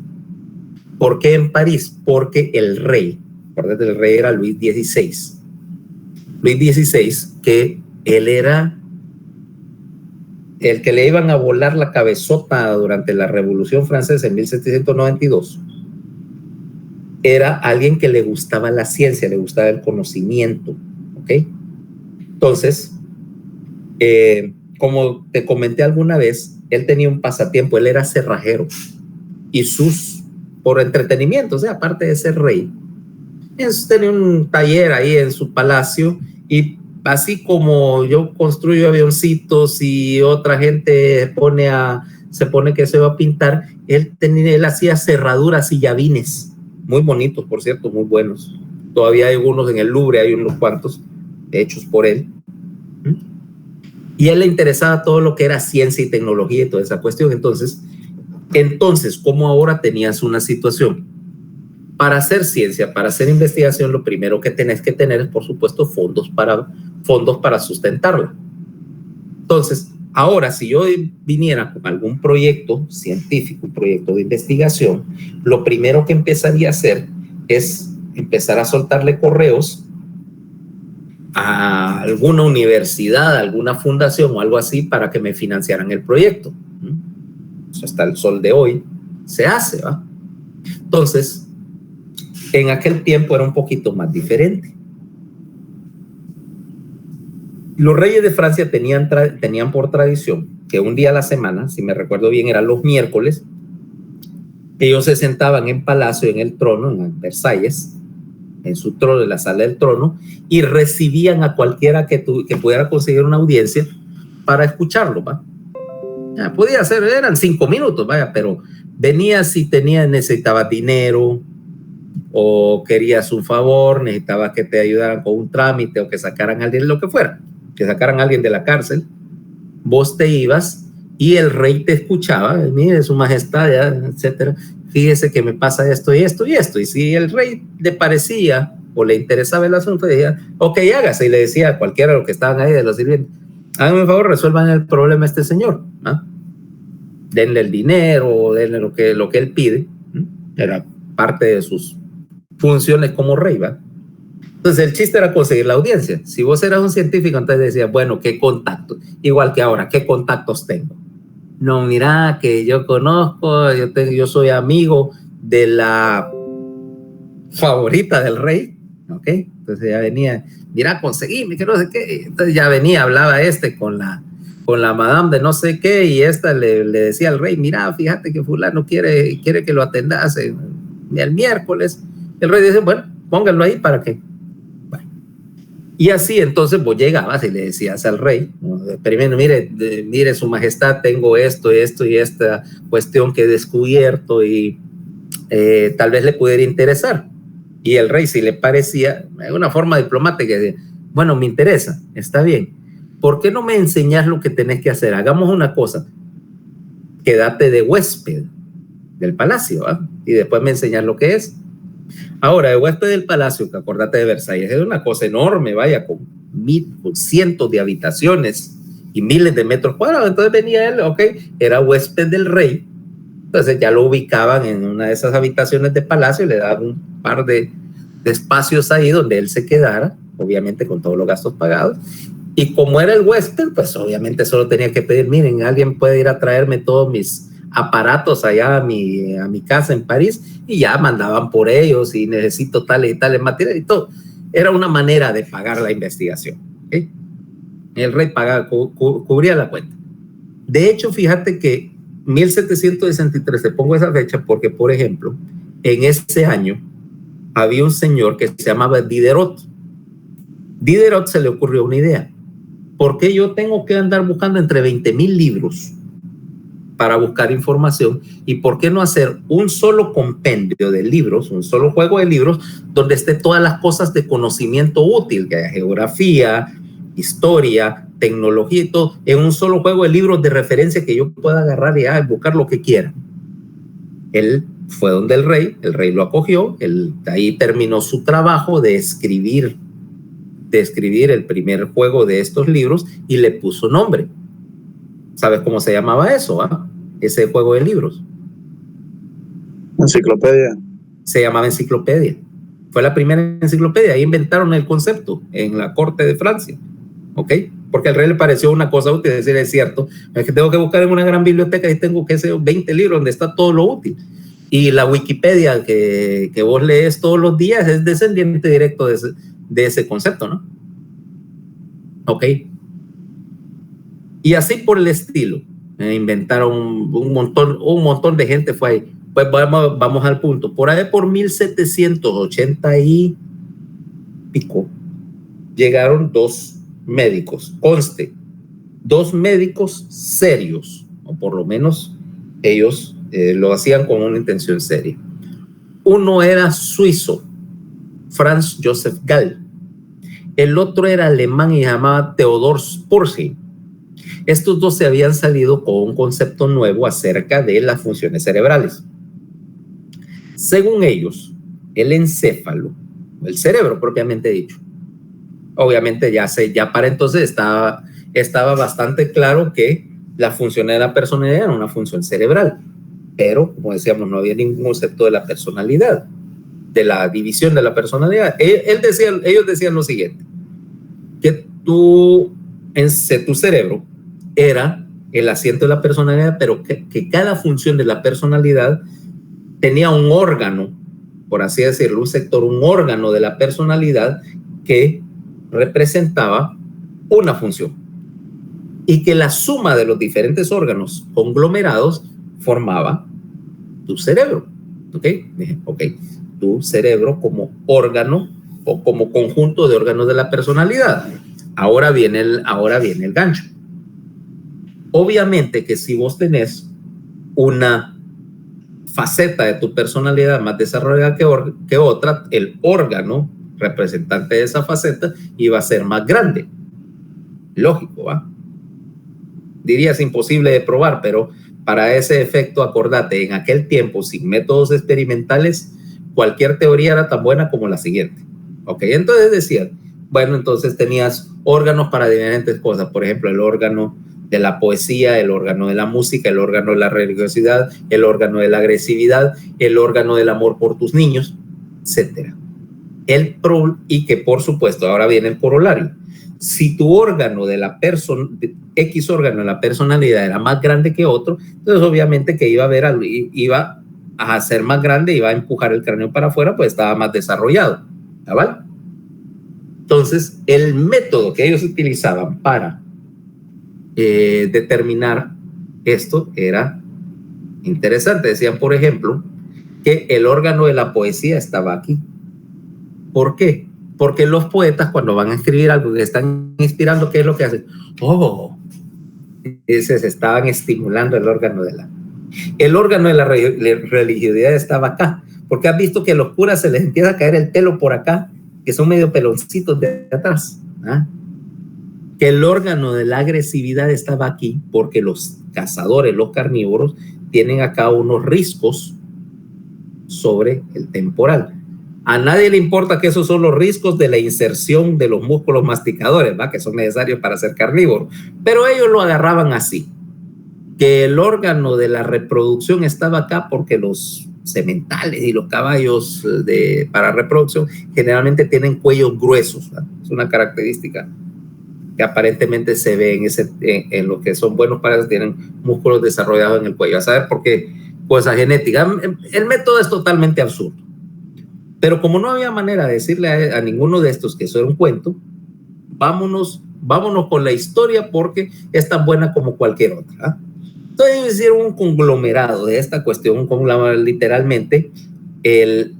¿Por qué en París? Porque el rey era Luis XVI. Luis XVI, que él era el que le iban a volar la cabezota durante la Revolución Francesa en 1792, era alguien que le gustaba la ciencia, le gustaba el conocimiento, ¿ok? Entonces, como te comenté alguna vez, él tenía un pasatiempo, él era cerrajero, y por entretenimiento, o sea, aparte de ser rey, tenía un taller ahí en su palacio, y así como yo construyo avioncitos y otra gente se pone que se va a pintar, él hacía cerraduras y llavines, muy bonitos, por cierto, muy buenos. Todavía hay algunos en el Louvre, hay unos cuantos hechos por él. Y a él le interesaba todo lo que era ciencia y tecnología y toda esa cuestión. Entonces, como ahora tenías una situación, para hacer ciencia, para hacer investigación, lo primero que tenés que tener es, por supuesto, fondos para sustentarla. Entonces, ahora, si yo viniera con algún proyecto científico, un proyecto de investigación, lo primero que empezaría a hacer es empezar a soltarle correos a alguna universidad, a alguna fundación o algo así para que me financiaran el proyecto. hasta el sol de hoy se hace, ¿va? Entonces, en aquel tiempo era un poquito más diferente. Los reyes de Francia tenían por tradición que un día a la semana, si me recuerdo bien, eran los miércoles, ellos se sentaban en palacio, en el trono, en Versalles, en su trono, en la sala del trono, y recibían a cualquiera que pudiera conseguir una audiencia para escucharlo, ¿va? Podía ser, eran 5 minutos, vaya, pero venía si necesitabas dinero, o querías un favor, necesitabas que te ayudaran con un trámite, o que sacaran a alguien, lo que fuera, que sacaran a alguien de la cárcel, vos te ibas y el rey te escuchaba, mire su majestad, ya, etcétera, fíjese que me pasa esto y esto y esto, y si el rey le parecía o le interesaba el asunto, decía, ok, hágase, y le decía a cualquiera de los que estaban ahí de los sirvientes, háganme un favor, resuelvan el problema a este señor, ¿no? Denle el dinero, denle lo que él pide, ¿no? Era parte de sus funciones como rey, ¿va? Entonces el chiste era conseguir la audiencia. Si vos eras un científico, entonces decías, bueno, ¿qué contactos? Igual que ahora, ¿qué contactos tengo? No, mira, que yo conozco, yo soy amigo de la favorita del rey, ¿ok? Entonces ya venía, mira, conseguíme, que no sé qué. Entonces ya venía, hablaba con la madame de no sé qué, y esta le decía al rey, mira, fíjate que fulano quiere que lo atendas el miércoles. El rey dice, bueno, pónganlo ahí para que... Bueno. Y así entonces vos llegabas y le decías al rey, ¿no? Primero, mire su majestad, tengo esto y esta cuestión que he descubierto y tal vez le pudiera interesar. Y el rey, si le parecía, de una forma diplomática, decía, bueno, me interesa, está bien. ¿Por qué no me enseñas lo que tenés que hacer? Hagamos una cosa, quédate de huésped del palacio, ¿eh? Y después me enseñas lo que es. Ahora, el huésped del palacio, que acordate de Versalles, es una cosa enorme, vaya, con cientos de habitaciones y miles de metros cuadrados. Entonces venía él, ok, era huésped del rey. Entonces ya lo ubicaban en una de esas habitaciones de palacio y le daban un par de espacios ahí donde él se quedara, obviamente con todos los gastos pagados. Y como era el huésped, pues obviamente solo tenía que pedir, miren, alguien puede ir a traerme todos mis aparatos allá a mi casa en París, y ya mandaban por ellos y necesito tales y tales materiales y todo. Era una manera de pagar la investigación, ¿okay? El rey pagaba, cubría la cuenta. De hecho, fíjate que 1763, te pongo esa fecha porque, por ejemplo, en ese año había un señor que se llamaba Diderot. Diderot se le ocurrió una idea. ¿Por qué yo tengo que andar buscando entre 20,000 libros para buscar información? ¿Y por qué no hacer un solo compendio de libros, un solo juego de libros, donde esté todas las cosas de conocimiento útil, que haya geografía, historia, tecnología y todo, en un solo juego de libros de referencia que yo pueda agarrar y buscar lo que quiera? Él fue donde el rey lo acogió, ahí terminó su trabajo de escribir el primer juego de estos libros y le puso nombre. ¿Sabes cómo se llamaba eso? Ese juego de libros. Enciclopedia. Se llamaba enciclopedia. Fue la primera enciclopedia. Ahí inventaron el concepto en la corte de Francia. ¿Ok? Porque al rey le pareció una cosa útil, decir, es cierto, es que tengo que buscar en una gran biblioteca y tengo que hacer 20 libros donde está todo lo útil. Y la Wikipedia que vos lees todos los días es descendiente directo de ese concepto, ¿no? Ok. Y así por el estilo. Inventaron un montón de gente fue ahí. Pues vamos al punto. Por ahí por 1780 y pico llegaron 2 médicos. Conste, 2 médicos serios, o por lo menos ellos lo hacían con una intención seria. Uno era suizo, Franz Joseph Gall. El otro era alemán y se llamaba Theodor Spurzheim. Estos 2 se habían salido con un concepto nuevo acerca de las funciones cerebrales. Según ellos, el encéfalo, el cerebro propiamente dicho, obviamente ya para entonces estaba bastante claro que la función de la personalidad era una función cerebral, pero como decíamos, no había ningún concepto de la personalidad, de la división de la personalidad. Ellos decían lo siguiente, que tu cerebro era el asiento de la personalidad, pero que cada función de la personalidad tenía un órgano, por así decirlo, un sector, un órgano de la personalidad que representaba una función. Y que la suma de los diferentes órganos conglomerados formaba tu cerebro. ¿Ok? Ok. Tu cerebro como órgano o como conjunto de órganos de la personalidad. Ahora viene el gancho. Obviamente que si vos tenés una faceta de tu personalidad más desarrollada que otra, el órgano representante de esa faceta iba a ser más grande. Lógico, ¿va? Dirías imposible de probar, pero para ese efecto, acordate, en aquel tiempo, sin métodos experimentales, cualquier teoría era tan buena como la siguiente. Ok, entonces decía, bueno, entonces tenías órganos para diferentes cosas, por ejemplo, el órgano de la poesía, el órgano de la música, el órgano de la religiosidad, el órgano de la agresividad, el órgano del amor por tus niños, etc. Y que por supuesto, ahora viene el corolario. Si tu órgano de la persona, X órgano de la personalidad era más grande que otro, entonces obviamente que iba a ser más grande, iba a empujar el cráneo para afuera, pues estaba más desarrollado. ¿Vale? Entonces, el método que ellos utilizaban para determinar esto era interesante. Decían, por ejemplo, que el órgano de la poesía estaba aquí. ¿Por qué? Porque los poetas, cuando van a escribir algo que están inspirando, ¿qué es lo que hacen? Oh, se estaban estimulando el órgano de la religiosidad estaba acá. Porque has visto que a los curas se les empieza a caer el pelo por acá, que son medio peloncitos de atrás. ¿Ah? Que el órgano de la agresividad estaba aquí porque los cazadores, los carnívoros, tienen acá unos riscos sobre el temporal. A nadie le importa que esos son los riscos de la inserción de los músculos masticadores, ¿va? Que son necesarios para ser carnívoro. Pero ellos lo agarraban así, que el órgano de la reproducción estaba acá porque los sementales y los caballos para reproducción generalmente tienen cuellos gruesos, ¿va? Es una característica que aparentemente se ve en los que son buenos para eso, tienen músculos desarrollados en el cuello. A saber por qué, cosa genética. El método es totalmente absurdo. Pero como no había manera de decirle a ninguno de estos que eso era un cuento, vámonos con la historia porque es tan buena como cualquier otra. ¿Ah? Entonces hicieron un conglomerado de esta cuestión, literalmente el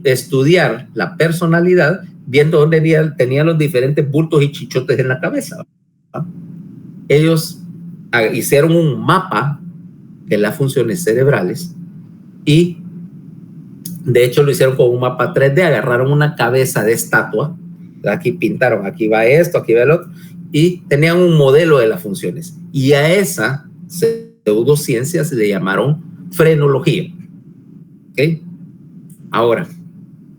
estudiar la personalidad, viendo dónde tenía los diferentes bultos y chichotes en la cabeza. ¿Ah? Ellos hicieron un mapa de las funciones cerebrales y de hecho lo hicieron con un mapa 3D, agarraron una cabeza de estatua, aquí pintaron, aquí va esto, aquí va el otro, y tenían un modelo de las funciones. Y a esa pseudociencia se le llamaron frenología. ¿Okay? Ahora,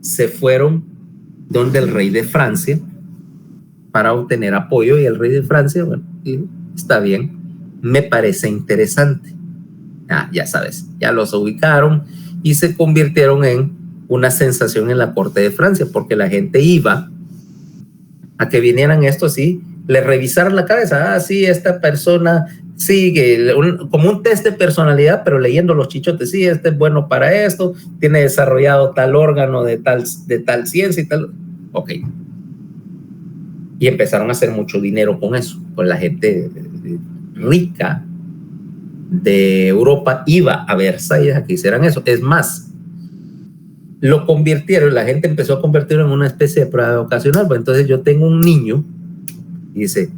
se fueron donde el rey de Francia para obtener apoyo y el rey de Francia, bueno, está bien, me parece interesante. Ya sabes, ya los ubicaron y se convirtieron en una sensación en la corte de Francia, porque la gente iba a que vinieran esto así, le revisaran la cabeza, sí, esta persona sigue, como un test de personalidad, pero leyendo los chichotes, sí, este es bueno para esto, tiene desarrollado tal órgano de tal ciencia y tal, ok. Y empezaron a hacer mucho dinero con eso, con la gente rica de Europa iba a Versalles a que hicieran eso. Es más, lo convirtieron, la gente empezó a convertirlo en una especie de prueba ocasional. Pues entonces yo tengo un niño y dice,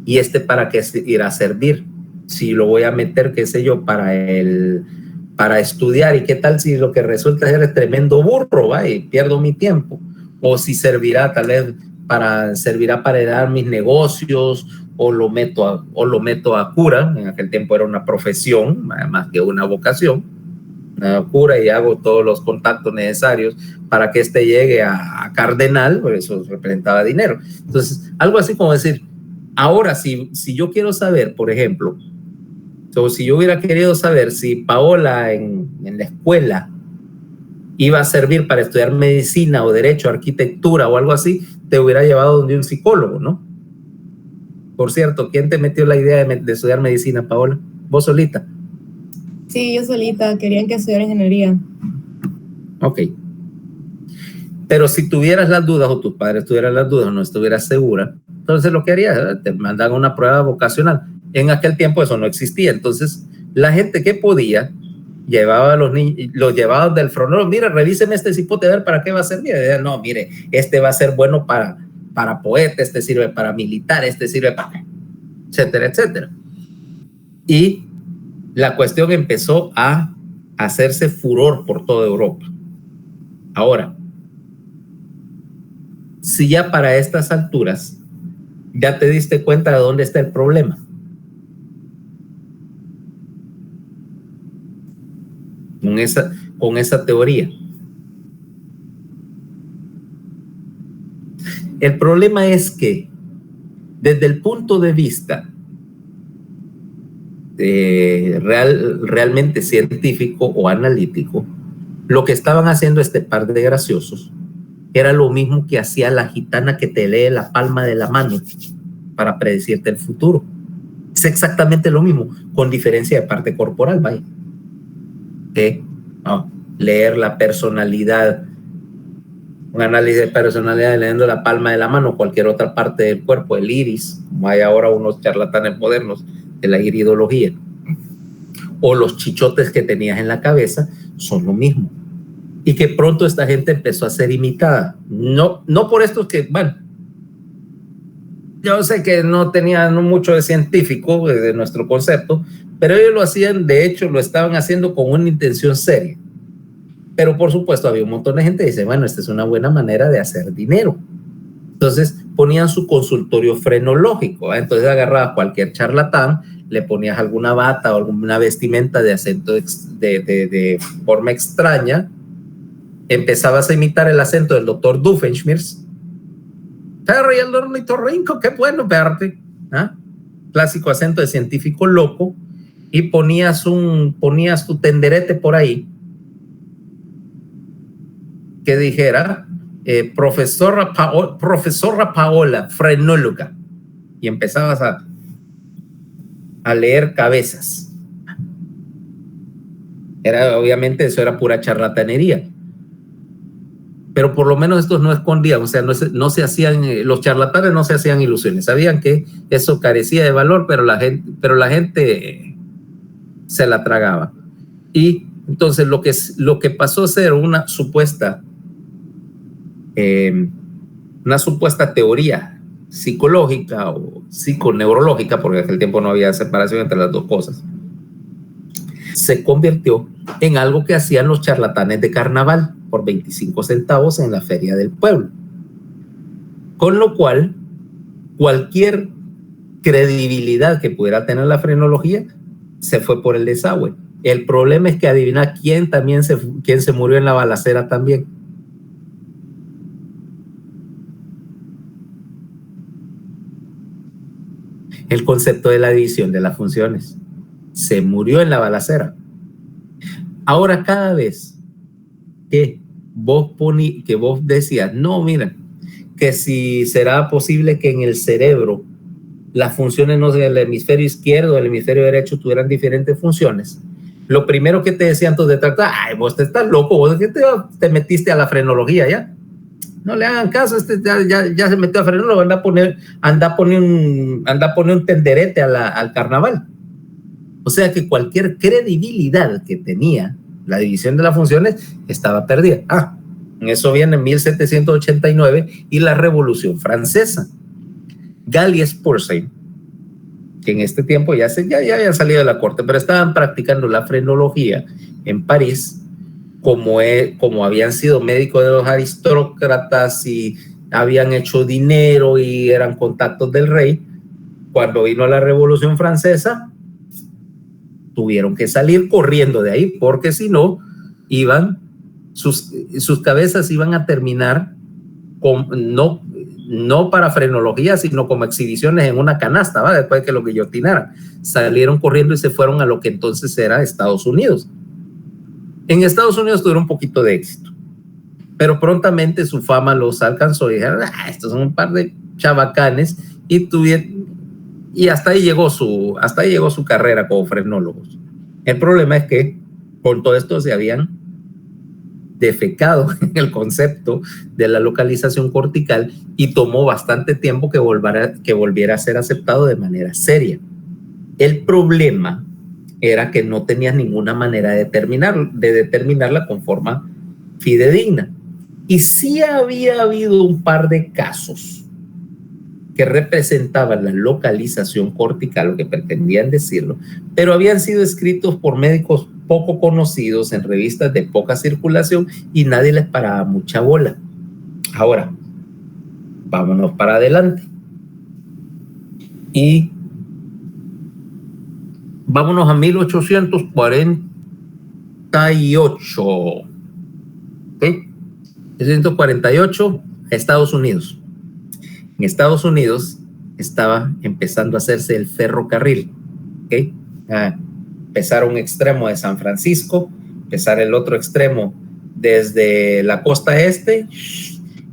¿y para qué irá a servir? Si lo voy a meter, qué sé yo, para estudiar, y qué tal si lo que resulta ser es tremendo burro, ¿va? Y pierdo mi tiempo. O si servirá tal vez servirá para heredar mis negocios, o lo meto a cura. En aquel tiempo era una profesión más que una vocación, una cura, y hago todos los contactos necesarios para que llegue a cardenal, por eso representaba dinero. Entonces, algo así como decir, ahora si yo quiero saber, por ejemplo, si yo hubiera querido saber si Paola en la escuela iba a servir para estudiar medicina o derecho, arquitectura o algo así, te hubiera llevado donde un psicólogo, ¿no? Por cierto, ¿quién te metió la idea de estudiar medicina, Paola? ¿Vos solita? Sí, yo solita. Querían que estudiara ingeniería. Ok. Pero si tuvieras las dudas o tus padres tuvieran las dudas o no estuvieras segura, entonces lo que harías, te mandan una prueba vocacional. En aquel tiempo eso no existía. Entonces, la gente que podía llevaba a los niños, los llevaba del frontal. Mira, revíseme este cipote a ver para qué va a servir. No, mire, este va a ser bueno para poeta, este sirve para militar, este sirve para, etcétera, etcétera. Y la cuestión empezó a hacerse furor por toda Europa. Ahora, si ya para estas alturas ya te diste cuenta de dónde está el problema. Con esa teoría. El problema es que desde el punto de vista realmente científico o analítico, lo que estaban haciendo este par de graciosos era lo mismo que hacía la gitana que te lee la palma de la mano para predecirte el futuro. Es exactamente lo mismo, con diferencia de parte corporal, vaya. Leer la personalidad, un análisis de personalidad leyendo la palma de la mano, cualquier otra parte del cuerpo, el iris, como hay ahora unos charlatanes modernos de la iridología, o los chichotes que tenías en la cabeza, son lo mismo. Y que pronto esta gente empezó a ser imitada. No por estos que, bueno, yo sé que no tenían mucho de científico de nuestro concepto, pero ellos lo hacían, de hecho, lo estaban haciendo con una intención seria. Pero por supuesto había un montón de gente que dice, bueno, esta es una buena manera de hacer dinero. Entonces ponían su consultorio frenológico, ¿eh? Entonces agarrabas cualquier charlatán, le ponías alguna bata o alguna vestimenta de acento de forma extraña, empezabas a imitar el acento del doctor Doofenshmirtz. Harry, el ornitorrinco, qué bueno verte. ¿Ah? Clásico acento de científico loco, y ponías tu tenderete por ahí que dijera profesora Paola, frenóloga, y empezabas a leer cabezas. Obviamente eso era pura charlatanería, pero por lo menos estos no escondían, o sea, no se hacían, los charlatanes no se hacían ilusiones, sabían que eso carecía de valor, pero la gente se la tragaba. Y entonces lo que pasó a ser una supuesta teoría psicológica o psiconeurológica, porque en aquel tiempo no había separación entre las dos cosas, se convirtió en algo que hacían los charlatanes de carnaval por 25 centavos en la feria del pueblo. Con lo cual, cualquier credibilidad que pudiera tener la frenología se fue por el desagüe. El problema es que adivina quién se murió en la balacera también. El concepto de la división de las funciones. Se murió en la balacera. Ahora, cada vez que vos decías, no, mira, que si será posible que en el cerebro las funciones no del hemisferio izquierdo o el hemisferio derecho tuvieran diferentes funciones, lo primero que te decían antes de tratar, ay, vos te estás loco, vos te metiste a la frenología ya. No le hagan caso, ya se metió a frenólogo, anda a poner un tenderete al carnaval. O sea que cualquier credibilidad que tenía la división de las funciones estaba perdida. En eso viene 1789 y la Revolución Francesa. Gall y Spurzheim, que en este tiempo ya habían salido de la corte, pero estaban practicando la frenología en París, como habían sido médicos de los aristócratas y habían hecho dinero y eran contactos del rey. Cuando vino la Revolución Francesa, tuvieron que salir corriendo de ahí, porque si no, sus cabezas iban a terminar no para frenología, sino como exhibiciones en una canasta, ¿va? Después de que lo guillotinaran. Salieron corriendo y se fueron a lo que entonces era Estados Unidos. En Estados Unidos tuvieron un poquito de éxito, pero prontamente su fama los alcanzó y dijeron, estos son un par de chavacanes, y Y hasta ahí llegó su carrera como frenólogos. El problema es que con todo esto se habían defecado en el concepto de la localización cortical y tomó bastante tiempo que volviera a ser aceptado de manera seria. El problema era que no tenías ninguna manera de determinarla con forma fidedigna. Y sí había habido un par de casos que representaban la localización cortical, lo que pretendían decirlo, pero habían sido escritos por médicos poco conocidos en revistas de poca circulación y nadie les paraba mucha bola. Ahora, vámonos para adelante. Y vámonos a 1848. ¿Okay? 1848 a Estados Unidos. En Estados Unidos estaba empezando a hacerse el ferrocarril. ¿Okay? Empezar un extremo de San Francisco, empezar el otro extremo desde la costa este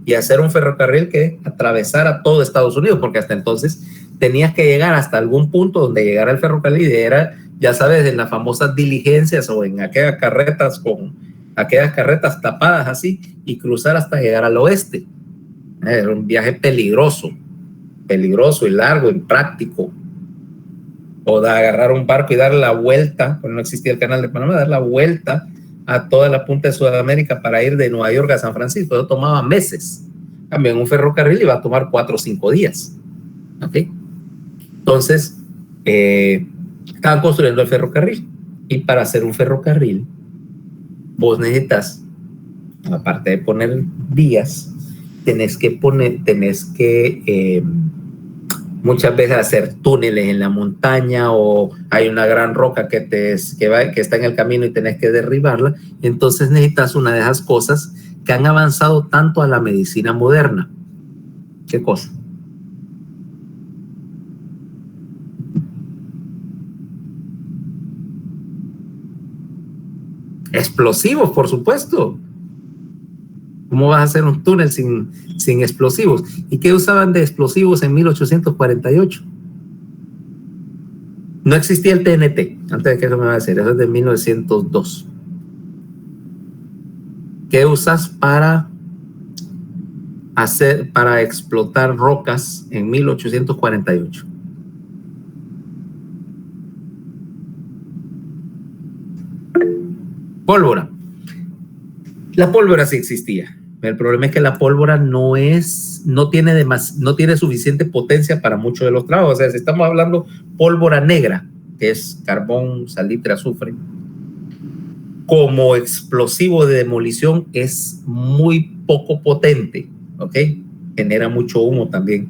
y hacer un ferrocarril que atravesara todo Estados Unidos, porque hasta entonces tenías que llegar hasta algún punto donde llegara el ferrocarril y era, ya sabes, en las famosas diligencias o en aquellas carretas tapadas así y cruzar hasta llegar al oeste. Era un viaje peligroso y largo, impráctico. O de agarrar un barco y dar la vuelta, porque no existía el canal de Panamá, dar la vuelta a toda la punta de Sudamérica para ir de Nueva York a San Francisco. Eso tomaba meses. También un ferrocarril iba a tomar 4 o 5 días. ¿Ok? Entonces, estaban construyendo el ferrocarril. Y para hacer un ferrocarril, vos necesitas, aparte de poner vías, tenés que muchas veces hacer túneles en la montaña, o hay una gran roca que está en el camino y tenés que derribarla. Entonces necesitas una de esas cosas que han avanzado tanto a la medicina moderna. ¿Qué cosa? Explosivos, por supuesto. ¿Cómo vas a hacer un túnel sin explosivos? ¿Y qué usaban de explosivos en 1848? No existía el TNT. Antes de que eso me va a decir, eso es de 1902. ¿Qué usas para explotar rocas en 1848? Pólvora. La pólvora sí existía. El problema es que la pólvora no tiene suficiente potencia para muchos de los trabajos. O sea, si estamos hablando pólvora negra, que es carbón, salitre, azufre, como explosivo de demolición es muy poco potente, ¿ok? Genera mucho humo también.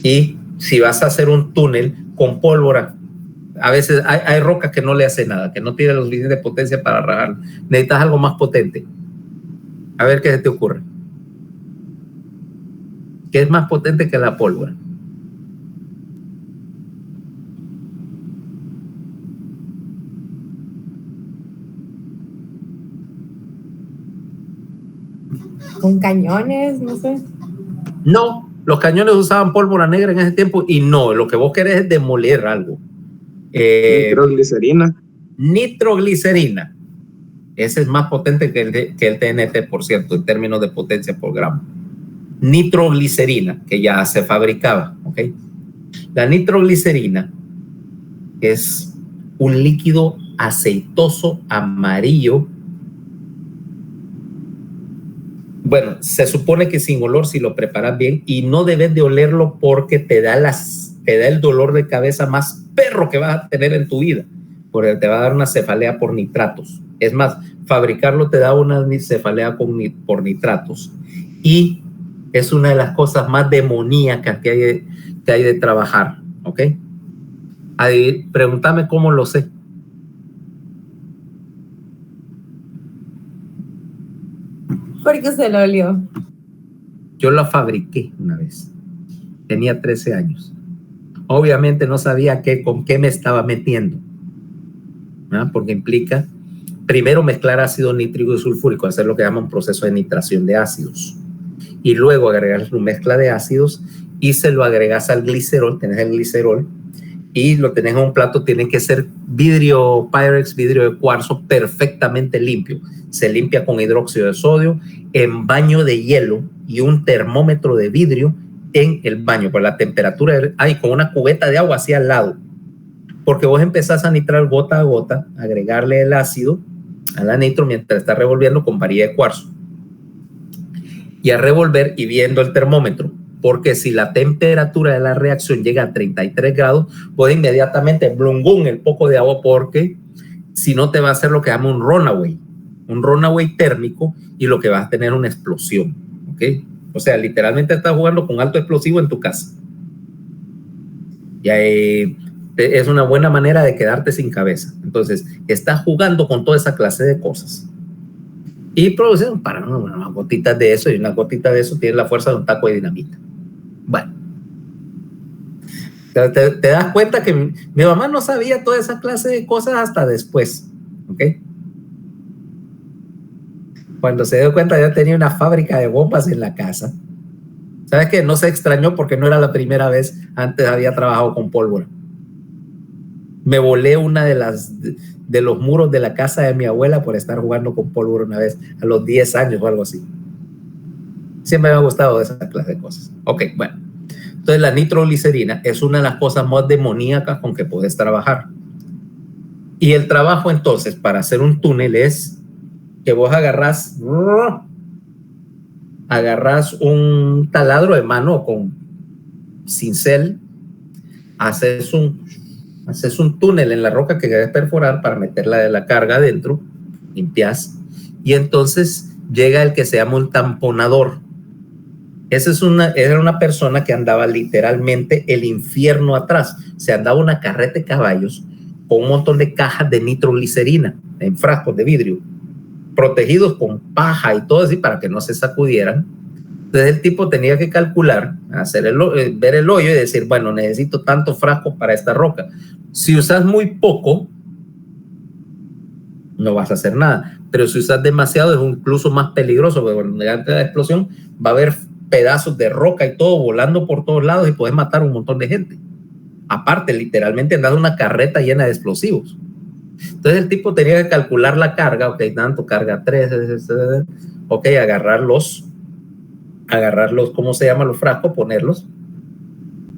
Y si vas a hacer un túnel con pólvora, a veces hay rocas que no le hace nada, que no tiene la suficiente potencia para rajar. Necesitas algo más potente. A ver qué se te ocurre. ¿Qué es más potente que la pólvora? Con cañones, no sé. No, los cañones usaban pólvora negra en ese tiempo y no, lo que vos querés es demoler algo. Nitroglicerina. Nitroglicerina. Ese es más potente que el TNT, por cierto, en términos de potencia por gramo. Nitroglicerina, que ya se fabricaba, ¿ok? La nitroglicerina es un líquido aceitoso amarillo. Bueno, se supone que sin olor si lo preparas bien, y no debes de olerlo porque te da el dolor de cabeza más perro que vas a tener en tu vida, porque te va a dar una cefalea por nitratos. Es más, fabricarlo te da una cefalea por nitratos, y es una de las cosas más demoníacas que hay de trabajar, ¿ok? Ahí, pregúntame cómo lo sé. Porque se lo olió. Yo la fabriqué una vez. Tenía 13 años. Obviamente no sabía con qué me estaba metiendo, ¿no? Porque implica primero mezclar ácido nítrico y sulfúrico, hacer lo que llama un proceso de nitración de ácidos, y luego agregar su mezcla de ácidos y se lo agregas al glicerol, tenés el glicerol, y lo tenés en un plato. Tiene que ser vidrio Pyrex, vidrio de cuarzo perfectamente limpio. Se limpia con hidróxido de sodio en baño de hielo y un termómetro de vidrio en el baño, por la temperatura, con una cubeta de agua así al lado, porque vos empezás a nitrar gota a gota, agregarle el ácido a la nitro mientras estás revolviendo con varilla de cuarzo, y a revolver y viendo el termómetro, porque si la temperatura de la reacción llega a 33 grados, puede inmediatamente blungún el poco de agua, porque si no te va a hacer lo que llama un runaway térmico, y lo que vas a tener una explosión, ¿ok? O sea, literalmente estás jugando con alto explosivo en tu casa. Y ahí es una buena manera de quedarte sin cabeza. Entonces, estás jugando con toda esa clase de cosas. Y producen para unas gotitas de eso, y una gotita de eso tiene la fuerza de un taco de dinamita. Bueno. Te das cuenta que mi mamá no sabía toda esa clase de cosas hasta después, ¿ok? Cuando se dio cuenta, ya tenía una fábrica de bombas en la casa. ¿Sabes qué? No se extrañó porque no era la primera vez. Antes había trabajado con pólvora. Me volé una de los muros de la casa de mi abuela por estar jugando con pólvora una vez, a los 10 años o algo así. Siempre me ha gustado esa clase de cosas. Ok, bueno. Entonces la nitroglicerina es una de las cosas más demoníacas con que puedes trabajar. Y el trabajo entonces para hacer un túnel es que vos agarrás un taladro de mano con cincel, haces un túnel en la roca que querés perforar para meterla de la carga adentro, limpias, y entonces llega el que se llama un tamponador. Era una persona que andaba literalmente el infierno atrás. Se andaba una carreta de caballos con un montón de cajas de nitroglicerina en frascos de vidrio, protegidos con paja y todo así para que no se sacudieran. Entonces el tipo tenía que calcular, ver el hoyo y decir, bueno, necesito tantos frascos para esta roca. Si usas muy poco, no vas a hacer nada, pero si usas demasiado es incluso más peligroso, porque cuando llega la explosión va a haber pedazos de roca y todo volando por todos lados y puedes matar a un montón de gente. Aparte, literalmente andas una carreta llena de explosivos. Entonces el tipo tenía que calcular la carga, ok, tanto, carga 3, ok, agarrarlos, ¿cómo se llaman los frascos? Ponerlos.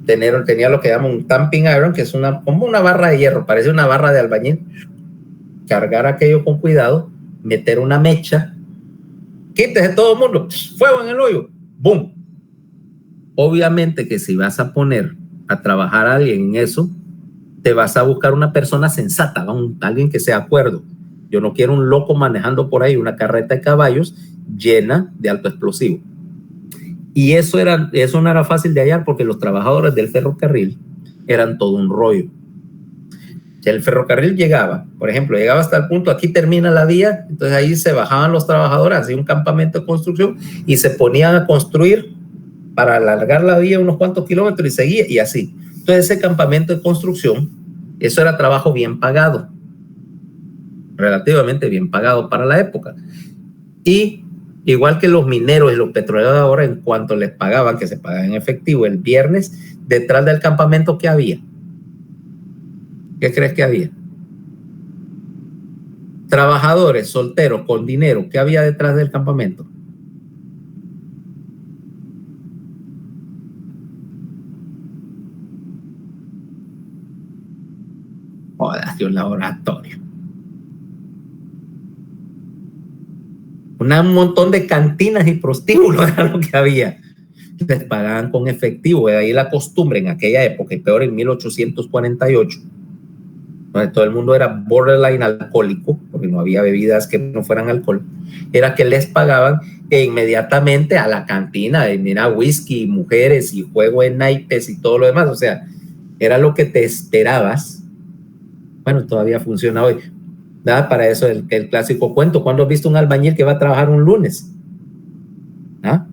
Tenía lo que llaman un tamping iron, que es como una barra de hierro, parece una barra de albañil. Cargar aquello con cuidado, meter una mecha, quítese todo el mundo, fuego en el hoyo, ¡boom! Obviamente que si vas a poner a trabajar a alguien en eso, te vas a buscar una persona sensata, alguien que sea acuerdo. Yo no quiero un loco manejando por ahí una carreta de caballos llena de alto explosivo. Y eso no era fácil de hallar porque los trabajadores del ferrocarril eran todo un rollo. Si el ferrocarril llegaba, por ejemplo, llegaba hasta el punto, aquí termina la vía, entonces ahí se bajaban los trabajadores, hacían un campamento de construcción y se ponían a construir para alargar la vía unos cuantos kilómetros y seguía, y así. Entonces ese campamento de construcción, eso era trabajo bien pagado, relativamente bien pagado para la época. Y igual que los mineros y los petroleros de ahora, en cuanto les pagaban, que se pagaban en efectivo el viernes, detrás del campamento, ¿qué había? ¿Qué crees que había? Trabajadores solteros con dinero. ¿Qué había detrás del campamento? Jodas, un laboratorio. Un montón de cantinas y prostíbulos era lo que había. Les pagaban con efectivo. De ahí la costumbre en aquella época, y peor en 1848, donde todo el mundo era borderline alcohólico, porque no había bebidas que no fueran alcohol, era que les pagaban e inmediatamente a la cantina, y mira, whisky, mujeres y juego de naipes y todo lo demás. O sea, era lo que te esperabas. Bueno, todavía funciona hoy. Nada, para eso el clásico cuento. ¿Cuándo has visto un albañil que va a trabajar un lunes? ¿Ah?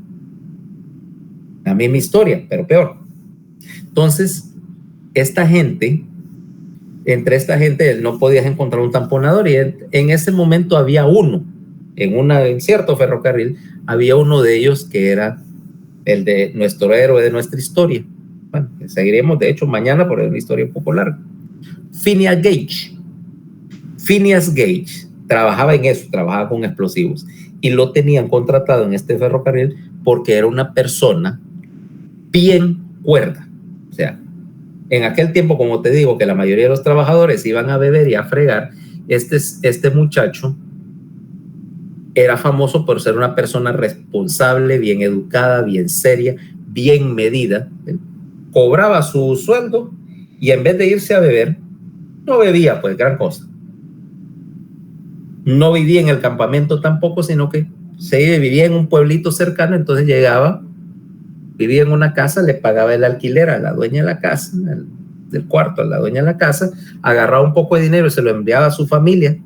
La misma historia, pero peor. Entonces, entre esta gente no podías encontrar un tamponador, y en ese momento había uno, en cierto ferrocarril, había uno de ellos que era el de nuestro héroe de nuestra historia. Bueno, seguiremos de hecho mañana porque es una historia un poco larga. Phineas Gage. Phineas Gage trabajaba en eso, trabajaba con explosivos y lo tenían contratado en este ferrocarril porque era una persona bien cuerda. O sea, en aquel tiempo, como te digo, que la mayoría de los trabajadores iban a beber y a fregar, este muchacho era famoso por ser una persona responsable, bien educada, bien seria, bien medida. Cobraba su sueldo y en vez de irse a beber, no bebía pues gran cosa. No vivía en el campamento tampoco, sino que vivía en un pueblito cercano, entonces llegaba, vivía en una casa, le pagaba el alquiler a la dueña de la casa, del cuarto a la dueña de la casa, agarraba un poco de dinero y se lo enviaba a su familia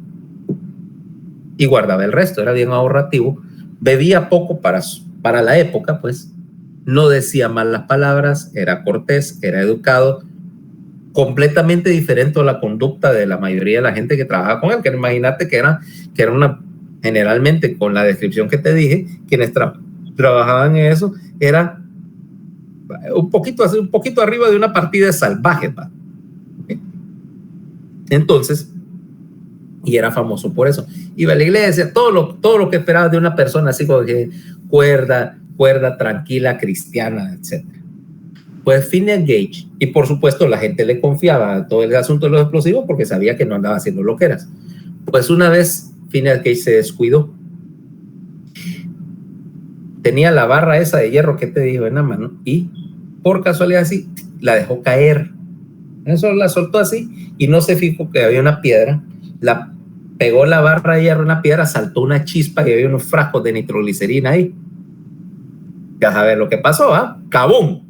y guardaba el resto, era bien ahorrativo, bebía poco para la época, pues, no decía malas palabras, era cortés, era educado, completamente diferente a la conducta de la mayoría de la gente que trabajaba con él, que imagínate que era una, generalmente con la descripción que te dije, quienes trabajaban en eso, era un poquito arriba de una partida de salvajes, ¿va? Entonces, y era famoso por eso. Iba a la iglesia, todo lo que esperaba de una persona así como que cuerda, tranquila, cristiana, etc. Pues Phineas Gage, y por supuesto la gente le confiaba todo el asunto de los explosivos porque sabía que no andaba haciendo loqueras. Pues una vez Phineas Gage se descuidó. Tenía la barra esa de hierro que te digo en la mano y por casualidad así la dejó caer. Eso la soltó así y no se fijó que había una piedra. La pegó la barra de hierro en una piedra, saltó una chispa y había unos frascos de nitroglicerina ahí. Ya sabes lo que pasó, ¿ah? ¡Cabum!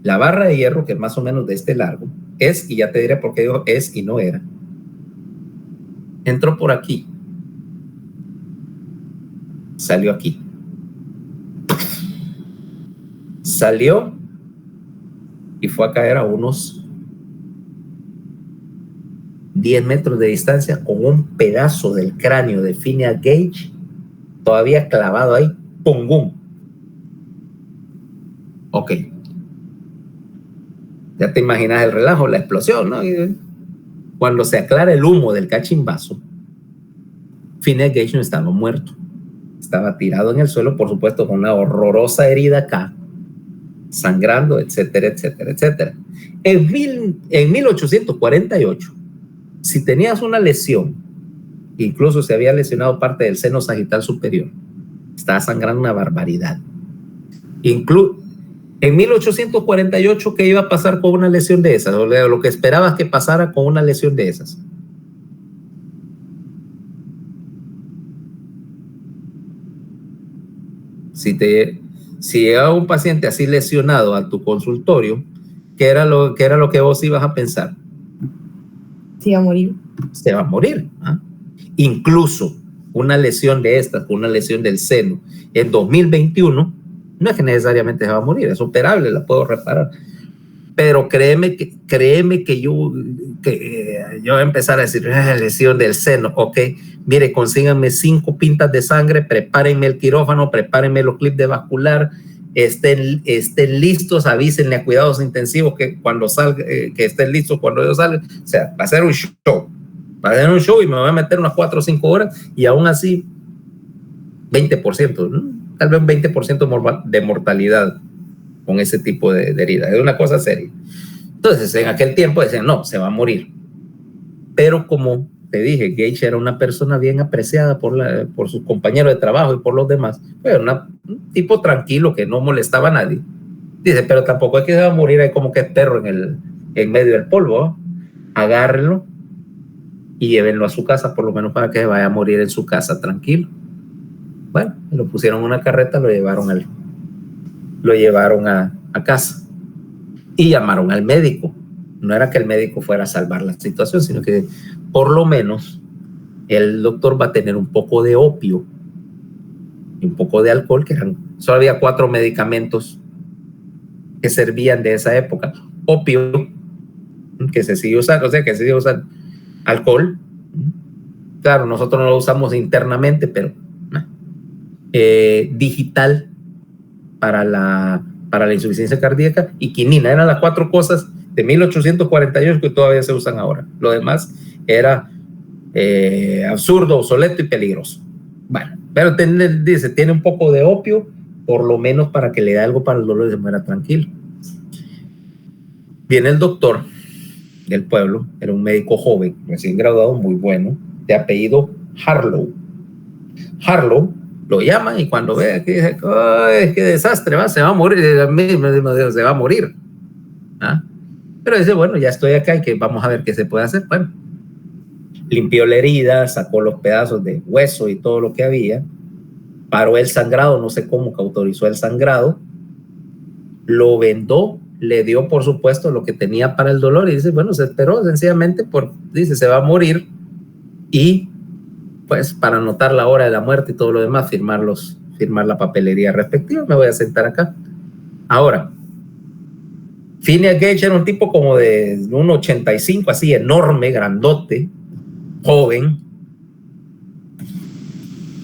La barra de hierro, que es más o menos de este largo, es, y ya te diré por qué digo es y no era, entró por aquí, salió aquí, salió y fue a caer a unos 10 metros de distancia con un pedazo del cráneo de Phineas Gage todavía clavado ahí, ¡pum! Ok. Ya te imaginas el relajo, la explosión, ¿no? Cuando se aclara el humo del cachimbazo, Phineas Gage no estaba muerto. Estaba tirado en el suelo, por supuesto, con una horrorosa herida acá, sangrando, etcétera, etcétera, etcétera. En 1848, si tenías una lesión, incluso se había lesionado parte del seno sagital superior, estaba sangrando una barbaridad. En 1848, ¿qué iba a pasar con una lesión de esas? O lo que esperabas que pasara con una lesión de esas. Si llegaba un paciente así lesionado a tu consultorio, ¿qué era lo que vos ibas a pensar? Se iba a morir. Se va a morir. ¿Ah? Incluso una lesión de estas, una lesión del seno, en 2021, no es que necesariamente se va a morir, es operable, la puedo reparar. Pero créeme que yo voy a empezar a decir, lesión del seno, ok, mire, consíganme 5 pintas de sangre, prepárenme el quirófano, prepárenme los clips de vascular, estén listos, avísenle a cuidados intensivos que cuando salga, que estén listos cuando yo salga. O sea, va a ser un show. Y me voy a meter unas 4 o 5 horas y aún así 20%, ¿no? Tal vez un 20% de mortalidad con ese tipo de herida. Es una cosa seria. Entonces, en aquel tiempo decían, no, se va a morir. Pero como te dije, Gage era una persona bien apreciada por sus compañeros de trabajo y por los demás. Era un tipo tranquilo que no molestaba a nadie. Dice, pero tampoco es que se va a morir ahí como que es perro en medio del polvo, ¿no? Agárrenlo y llévenlo a su casa, por lo menos para que vaya a morir en su casa tranquilo. Bueno, lo pusieron en una carreta, lo llevaron a casa y llamaron al médico. No era que el médico fuera a salvar la situación, sino que por lo menos el doctor va a tener un poco de opio y un poco de alcohol, solo había 4 medicamentos que servían de esa época. Opio, que se sigue usando, o sea, que se sigue usando. Alcohol, claro, nosotros no lo usamos internamente, pero digital, para la insuficiencia cardíaca y quinina. Eran las 4 cosas de 1848 que todavía se usan ahora. Lo demás era absurdo, obsoleto y peligroso. Bueno, pero dice, tiene un poco de opio, por lo menos para que le dé algo para el dolor y se muera tranquilo. Viene el doctor del pueblo, era un médico joven, recién graduado, muy bueno, de apellido Harlow. Harlow lo llama y cuando ve que dice, ¡ay, qué desastre! Se va a morir, se va a morir. ¿Ah? Pero dice, bueno, ya estoy acá y que vamos a ver qué se puede hacer. Bueno, limpió la herida, sacó los pedazos de hueso y todo lo que había, paró el sangrado, no sé cómo cauterizó el sangrado, lo vendó, le dio por supuesto lo que tenía para el dolor y dice, bueno, se esperó sencillamente dice, se va a morir y pues para anotar la hora de la muerte y todo lo demás, firmar la papelería respectiva. Me voy a sentar acá. Ahora, Phineas Gage era un tipo como de 1,85, así enorme, grandote, joven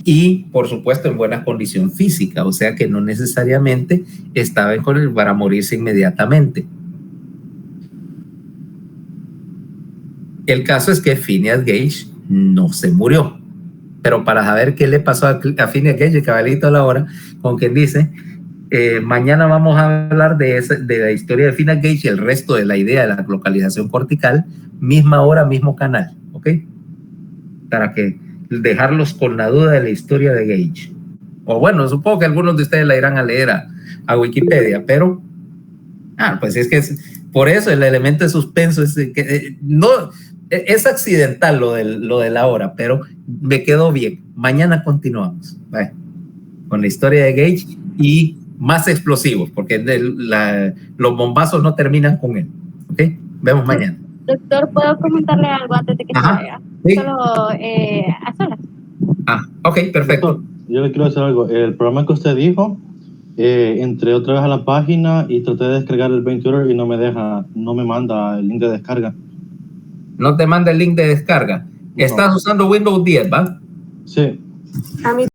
y por supuesto en buena condición física, o sea que no necesariamente estaba para morirse inmediatamente. El caso es que Phineas Gage no se murió, pero para saber qué le pasó a Phineas Gage, el caballito a la hora, con quien dice, mañana vamos a hablar de la historia de Phineas Gage y el resto de la idea de la localización cortical, misma hora, mismo canal, ¿ok? Para que dejarlos con la duda de la historia de Gage. O bueno, supongo que algunos de ustedes la irán a leer a Wikipedia, pero pues es que por eso el elemento de suspenso es que no es accidental lo de la hora, pero me quedó bien. Mañana continuamos con la historia de Gage y más explosivos, porque los bombazos no terminan con él. ¿Ok? Vemos mañana. Doctor, ¿puedo comentarle algo antes de que se vaya? Sí. Solo a solas. Ok, perfecto. Doctor, yo le quiero decir algo. El programa que usted dijo, entré otra vez a la página y traté de descargar el BankTutor y no me manda el link de descarga. No te manda el link de descarga. No. Estás usando Windows 10, ¿va? Sí. A mí